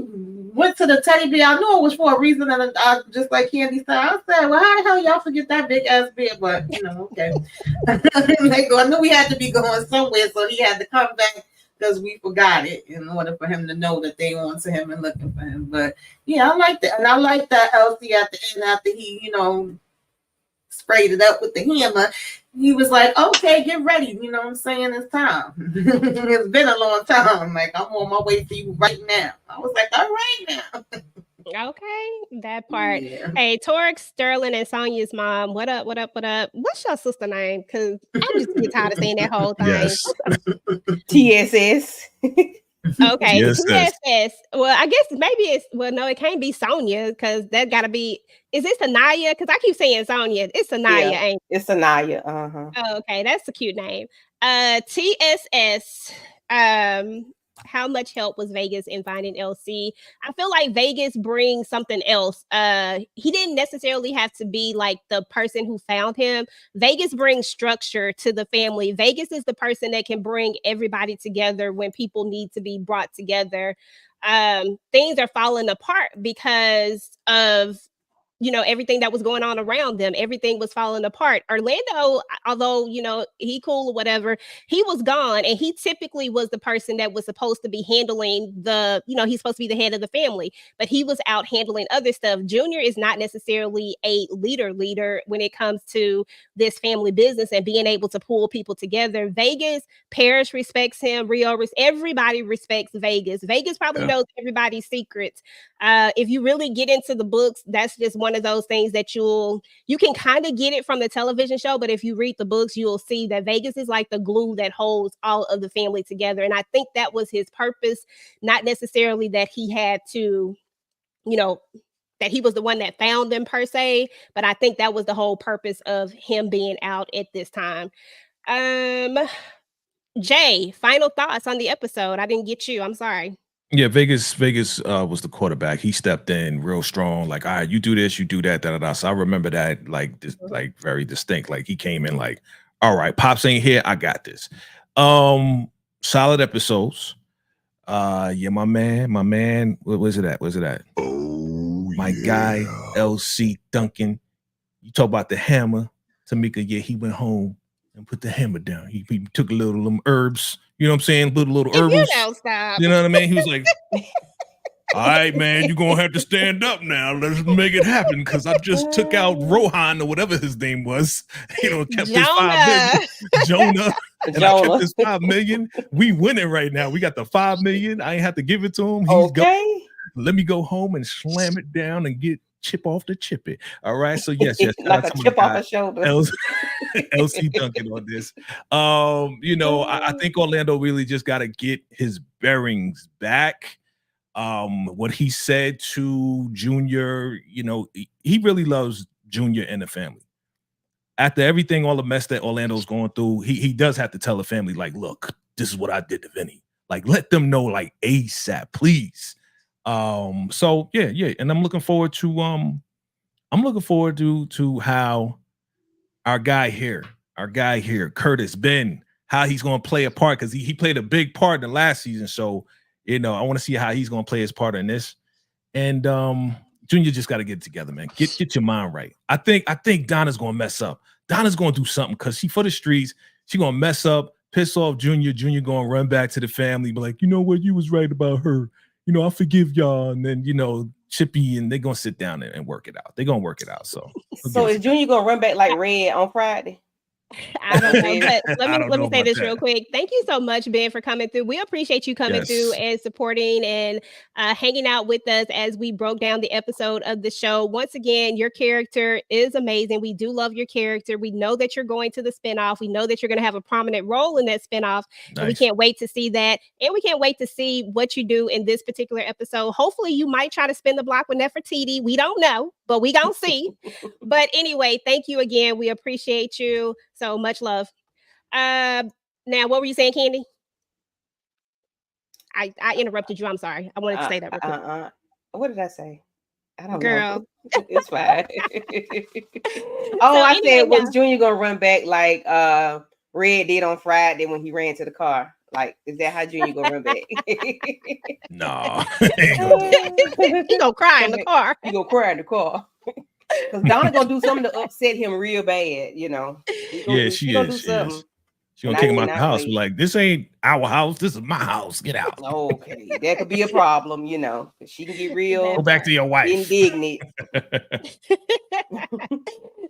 Speaker 6: went to the teddy bear. I knew it was for a reason, and I just like Candy said. I said, "Well, how the hell y'all forget that big ass bear?" But okay. I knew we had to be going somewhere, so he had to come back because we forgot it in order for him to know that they on to him and looking for him. But yeah, I like that, and I like that Elsie at the end after he, sprayed it up with the hammer. He was like, okay, get ready. You know what I'm saying? It's time. It's been a long time. Like, I'm on my way to you right now. I was like, all right now.
Speaker 3: Okay, that part.
Speaker 6: Yeah.
Speaker 3: Hey, Torek, Sterling, and Sonya's mom. What up? What up? What up? What's your sister name? Because I'm just getting tired of saying that whole thing.
Speaker 5: Yes.
Speaker 4: TSS.
Speaker 3: Okay,
Speaker 5: Yes,
Speaker 3: TSS. Well, I guess maybe no, it can't be Sonya because that gotta be. Is this Anaya? Because I keep saying Sonya. It's Anaya,
Speaker 4: Yeah,
Speaker 3: ain't
Speaker 4: it's Anaya. Uh-huh.
Speaker 3: Oh, okay, that's a cute name. TSS. How much help was Vegas in finding LC? I feel like Vegas brings something else. He didn't necessarily have to be like the person who found him. Vegas brings structure to the family. Vegas is the person that can bring everybody together when people need to be brought together. Things are falling apart because of everything that was going on around them. Everything was falling apart. Orlando, although he cool or whatever, he was gone, and he typically was the person that was supposed to be handling he's supposed to be the head of the family, but he was out handling other stuff. Junior is not necessarily a leader when it comes to this family business and being able to pull people together. Vegas, Parrish respects him. Everybody respects Vegas. Vegas probably knows everybody's secrets. If you really get into the books, that's just one of those things that you can kind of get it from the television show, but if you read the books, you'll see that Vegas is like the glue that holds all of the family together. And I think that was his purpose, not necessarily that he had to, that he was the one that found them per se, but I think that was the whole purpose of him being out at this time. Jay, final thoughts on the episode. I didn't get you. I'm sorry.
Speaker 5: Yeah, Vegas was the quarterback. He stepped in real strong. Like, all right, you do this, you do that, da da da. So I remember that like very distinct. Like he came in like, all right, Pops ain't here, I got this. Solid episodes. Yeah, my man. What was it at? Oh, my guy, LC Duncan. You talk about the hammer, Tamika. Yeah, he went home and put the hammer down. He took a little herbs. You know what I'm saying? Little herbs.
Speaker 3: You don't stop.
Speaker 5: You know what I mean? He was like, all right, man, you're going to have to stand up now. Let's make it happen because I just took out Rohan or whatever his name was. Kept his 5 million. Jonah. And I kept his 5 million. We winning right now. We got the 5 million. I ain't have to give it to him. He's
Speaker 4: okay.
Speaker 5: Let me go home and slam it down and get chip off the chip it. All right. So yes.
Speaker 4: Like a chip off a shoulder.
Speaker 5: LC Duncan on this. I think Orlando really just got to get his bearings back. What he said to Junior, he really loves Junior and the family. After everything, all the mess that Orlando's going through, he does have to tell the family, like, look, this is what I did to Vinny. Like, let them know, like, ASAP, please. So yeah, and I'm looking forward to how our guy here, Curtis Ben, how he's going to play a part because he played a big part in the last season. So I want to see how he's going to play his part in this. And Junior just got to get it together, man. Get your mind right. I think Donna's going to mess up. Donna's going to do something because she for the streets. She going to mess up, piss off Junior. Junior going to run back to the family, be like, you know what, you was right about her. I forgive y'all. And then, Chippy and they're going to sit down and work it out. They're going to work it out. So
Speaker 4: is Junior going to run back like Red on Friday?
Speaker 3: I don't know, but let me say this real quick. Thank you so much, Ben, for coming through. We appreciate you coming through and supporting and hanging out with us as we broke down the episode of the show. Once again, your character is amazing. We do love your character. We know that you're going to the spinoff. We know that you're going to have a prominent role in that spinoff. Nice. And we can't wait to see that. And we can't wait to see what you do in this particular episode. Hopefully, you might try to spin the block with Nefertiti. We don't know, but we gonna see. But anyway, thank you again. We appreciate you. So much love. Now what were you saying, Candy? I interrupted you. I'm sorry. I wanted to say that real quick.
Speaker 4: What did I say? I don't know.
Speaker 3: Girl.
Speaker 4: It's fine.
Speaker 3: So
Speaker 4: I
Speaker 3: anyway,
Speaker 4: said, was
Speaker 3: yeah.
Speaker 4: Junior gonna run back like Red did on Friday when he ran to the car? Like, is that how Junior gonna run back?
Speaker 5: No. Ain't gonna do
Speaker 3: He gonna cry in
Speaker 4: Come
Speaker 3: the
Speaker 4: back.
Speaker 3: car.
Speaker 4: He gonna cry in the car. Because Donna gonna do something to upset him real bad, you know.
Speaker 5: Yeah,
Speaker 4: She
Speaker 5: she
Speaker 4: gonna do
Speaker 5: is. She is.
Speaker 4: something.
Speaker 5: She gonna
Speaker 4: And I
Speaker 5: kick him out the
Speaker 4: cannot
Speaker 5: house.
Speaker 4: wait.
Speaker 5: Be like, this ain't our house. This is my house. Get out.
Speaker 4: Okay, that could be a problem, you know. She can get
Speaker 3: That
Speaker 4: real
Speaker 5: Go back to your wife.
Speaker 4: indignant.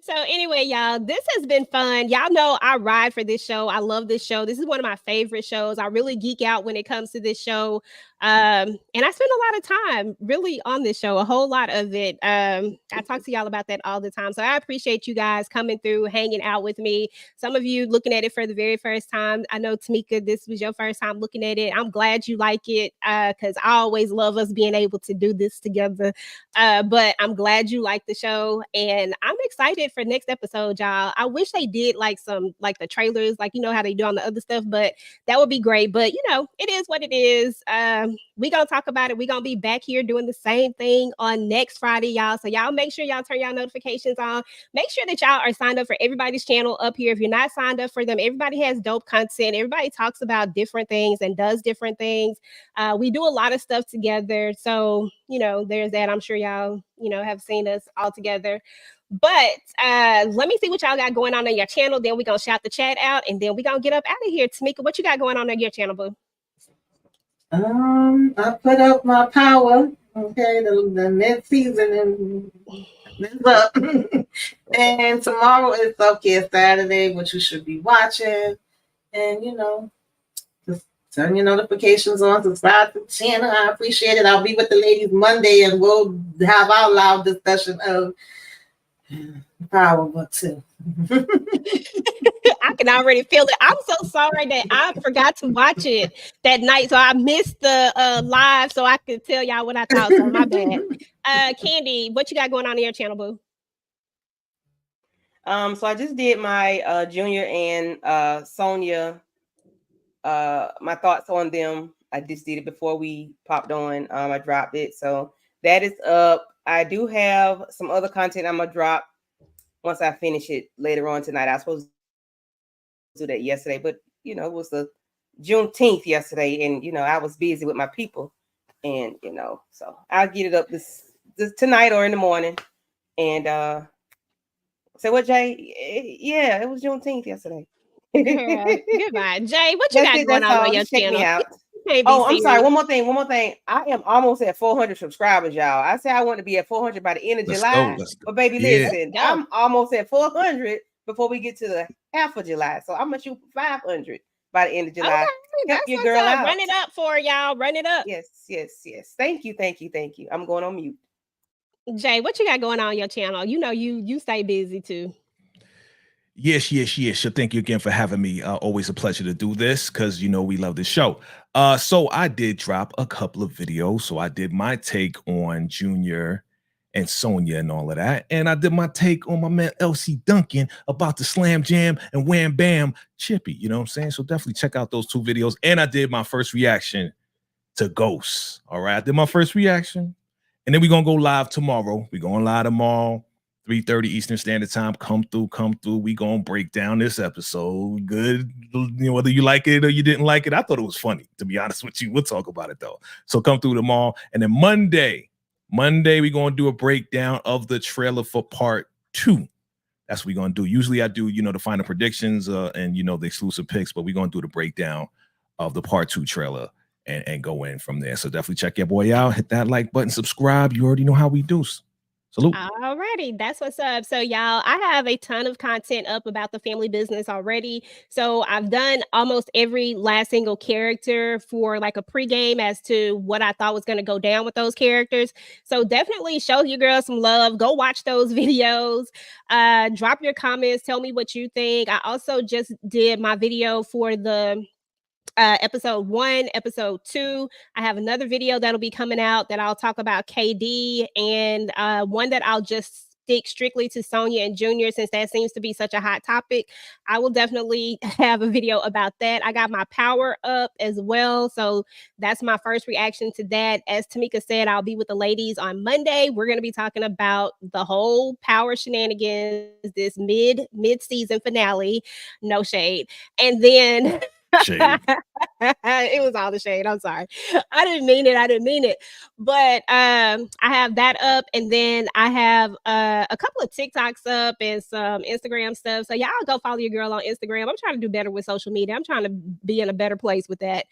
Speaker 3: So anyway, y'all, this has been fun. Y'all know I ride for this show. I love this show. This is one of my favorite shows. I really geek out when it comes to this show. And I spend a lot of time really on this show, a whole lot of it. I talk to y'all about that all the time. So I appreciate you guys coming through, hanging out with me. Some of you looking at it for the very first time. I know, Tamika, this was your first time looking at it. I'm glad you like it because I always love us being able to do this together. But I'm glad you like the show. And I'm excited for next episode, y'all. I wish they did like some, like the trailers, like, you know, how they do on the other stuff, but that would be great. But, you know, it is what it is. We gonna talk about it. We gonna be back here doing the same thing on next Friday, y'all. So y'all make sure y'all turn y'all notifications on. Make sure that y'all are signed up for everybody's channel up here. If you're not signed up for them, everybody has dope content. Everybody talks about different things and does different things. We do a lot of stuff together. So, you know, there's that. I'm sure y'all, you know, have seen us all together. But let me see what y'all got going on your channel. Then we're gonna shout the chat out and then we're gonna get up out of here. Tamika, what you got going on your channel, boo?
Speaker 6: I put up my power. Okay, the next season is up. And tomorrow is Self-Care Saturday, which you should be watching. And you know, just turn your notifications on, subscribe to the channel. I appreciate it. I'll be with the ladies Monday and we'll have our loud discussion of Power Book 2.
Speaker 3: I can already feel it. I'm so sorry that I forgot to watch it that night. So I missed the live so I could tell y'all what I thought. So my bad. Candy, what you got going on your channel, boo?
Speaker 4: So I just did my Junior and Sonia my thoughts on them. I just did it before we popped on. I dropped it. So that is up. I do have some other content I'm gonna drop once I finish it later on tonight. I was supposed to do that yesterday, but you know, it was the Juneteenth yesterday, and you know, I was busy with my people, and you know, so I'll get it up this tonight or in the morning. And say what, Jay? Yeah, it was Juneteenth yesterday.
Speaker 3: Girl, goodbye. Jay, what you
Speaker 4: That's
Speaker 3: got
Speaker 4: it.
Speaker 3: going
Speaker 4: That's
Speaker 3: on
Speaker 4: all.
Speaker 3: your
Speaker 4: Just check
Speaker 3: channel?
Speaker 4: me out.
Speaker 3: Oh,
Speaker 4: I'm sorry. One more thing. I am almost at 400 subscribers, y'all. I said I want to be at 400 by the end of July.
Speaker 5: Let's go.
Speaker 4: But baby,
Speaker 5: Yeah.
Speaker 4: listen, I'm almost at 400 before we get to the half of July. So I'm gonna shoot 500 by the end of July.
Speaker 3: Okay,
Speaker 4: Help
Speaker 3: that's
Speaker 4: your
Speaker 3: what's
Speaker 4: girl
Speaker 3: up.
Speaker 4: out.
Speaker 3: Run it up for y'all. Run it up.
Speaker 4: Yes. Thank you. I'm going on mute.
Speaker 3: Jay, what you got going on your channel? You know, you stay busy too.
Speaker 5: Yes. So thank you again for having me. Always a pleasure to do this because you know we love this show. So I did drop a couple of videos. So I did my take on Junior and Sonia and all of that, and I did my take on my man LC Duncan about the Slam Jam and Wham Bam Chippy. You know what I'm saying? So definitely check out those two videos. And I did my first reaction to Ghosts. All right, I did my first reaction, and then we're gonna go live tomorrow. We're going live tomorrow. 3:30 Eastern Standard Time. Come through. We gonna break down this episode. Good, you know, whether you like it or you didn't like it. I thought it was funny, to be honest with you. We'll talk about it though. So come through tomorrow. And then Monday, we're gonna do a breakdown of the trailer for part 2. That's what we're gonna do. Usually I do, you know, the final predictions and you know the exclusive picks, but we're gonna do the breakdown of the part 2 trailer and go in from there. So definitely check your boy out. Hit that like button, subscribe. You already know how we do. Salute.
Speaker 3: Alrighty, that's what's up. So y'all, I have a ton of content up about the family business already. So I've done almost every last single character for like a pregame as to what I thought was going to go down with those characters. So definitely show your girl some love. Go watch those videos. Drop your comments. Tell me what you think. I also just did my video for the episode 1, episode 2. I have another video that'll be coming out that I'll talk about KD, and one that I'll just stick strictly to Sonia and Junior, since that seems to be such a hot topic, I will definitely have a video about that. I got my power up as well, so that's my first reaction to that. As Tamika said, I'll be with the ladies on Monday. We're going to be talking about the whole power shenanigans, this mid-season finale. No shade. And then
Speaker 5: Shade.
Speaker 3: it was all the shade. I'm sorry. I didn't mean it. But I have that up, and then I have a couple of TikToks up and some Instagram stuff. So y'all go follow your girl on Instagram. I'm trying to do better with social media. I'm trying to be in a better place with that.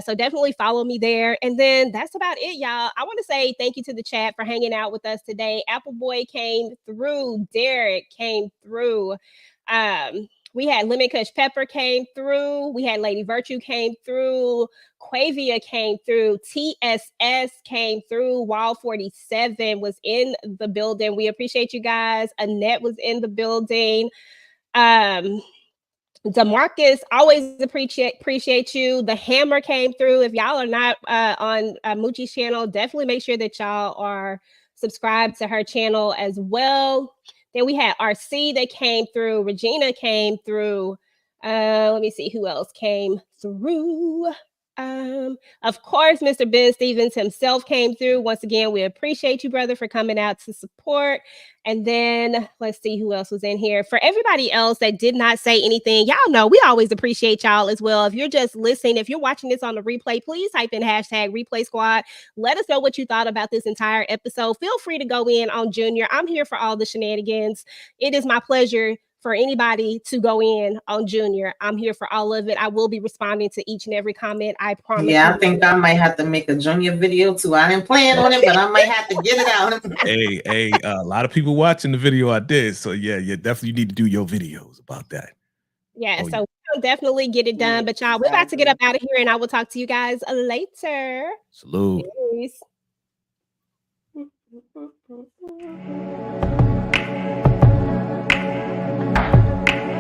Speaker 3: So definitely follow me there. And then that's about it, y'all. I want to say thank you to the chat for hanging out with us today. Apple Boy came through. Derek came through. We had Lemon Kush Pepper came through. We had Lady Virtue came through. Quavia came through. TSS came through. Wall 47 was in the building. We appreciate you guys. Annette was in the building. DeMarcus, always appreciate you. The Hammer came through. If y'all are not on Moochie's channel, definitely make sure that y'all are subscribed to her channel as well. Then we had RC that came through. Regina came through. Let me see who else came through. Of course, Mr. Ben Stevens himself came through. Once again, we appreciate you, brother, for coming out to support. And then let's see who else was in here. For everybody else that did not say anything, y'all know we always appreciate y'all as well. If you're just listening, if you're watching this on the replay, please type in hashtag replay squad. Let us know what you thought about this entire episode. Feel free to go in on Junior. I'm here for all the shenanigans. It is my pleasure for anybody to go in on Junior. I'm here for all of it. I will be responding to each and every comment. I promise.
Speaker 6: Yeah, I think I might have to make a Junior video too. I didn't plan on it, but I might have to get it out.
Speaker 5: Hey, a lot of people watching the video I did. So yeah, definitely need to do your videos about that.
Speaker 3: Yeah, so we'll definitely get it done. But y'all, we're about to get up out of here, and I will talk to you guys later.
Speaker 5: Salute.
Speaker 3: Peace.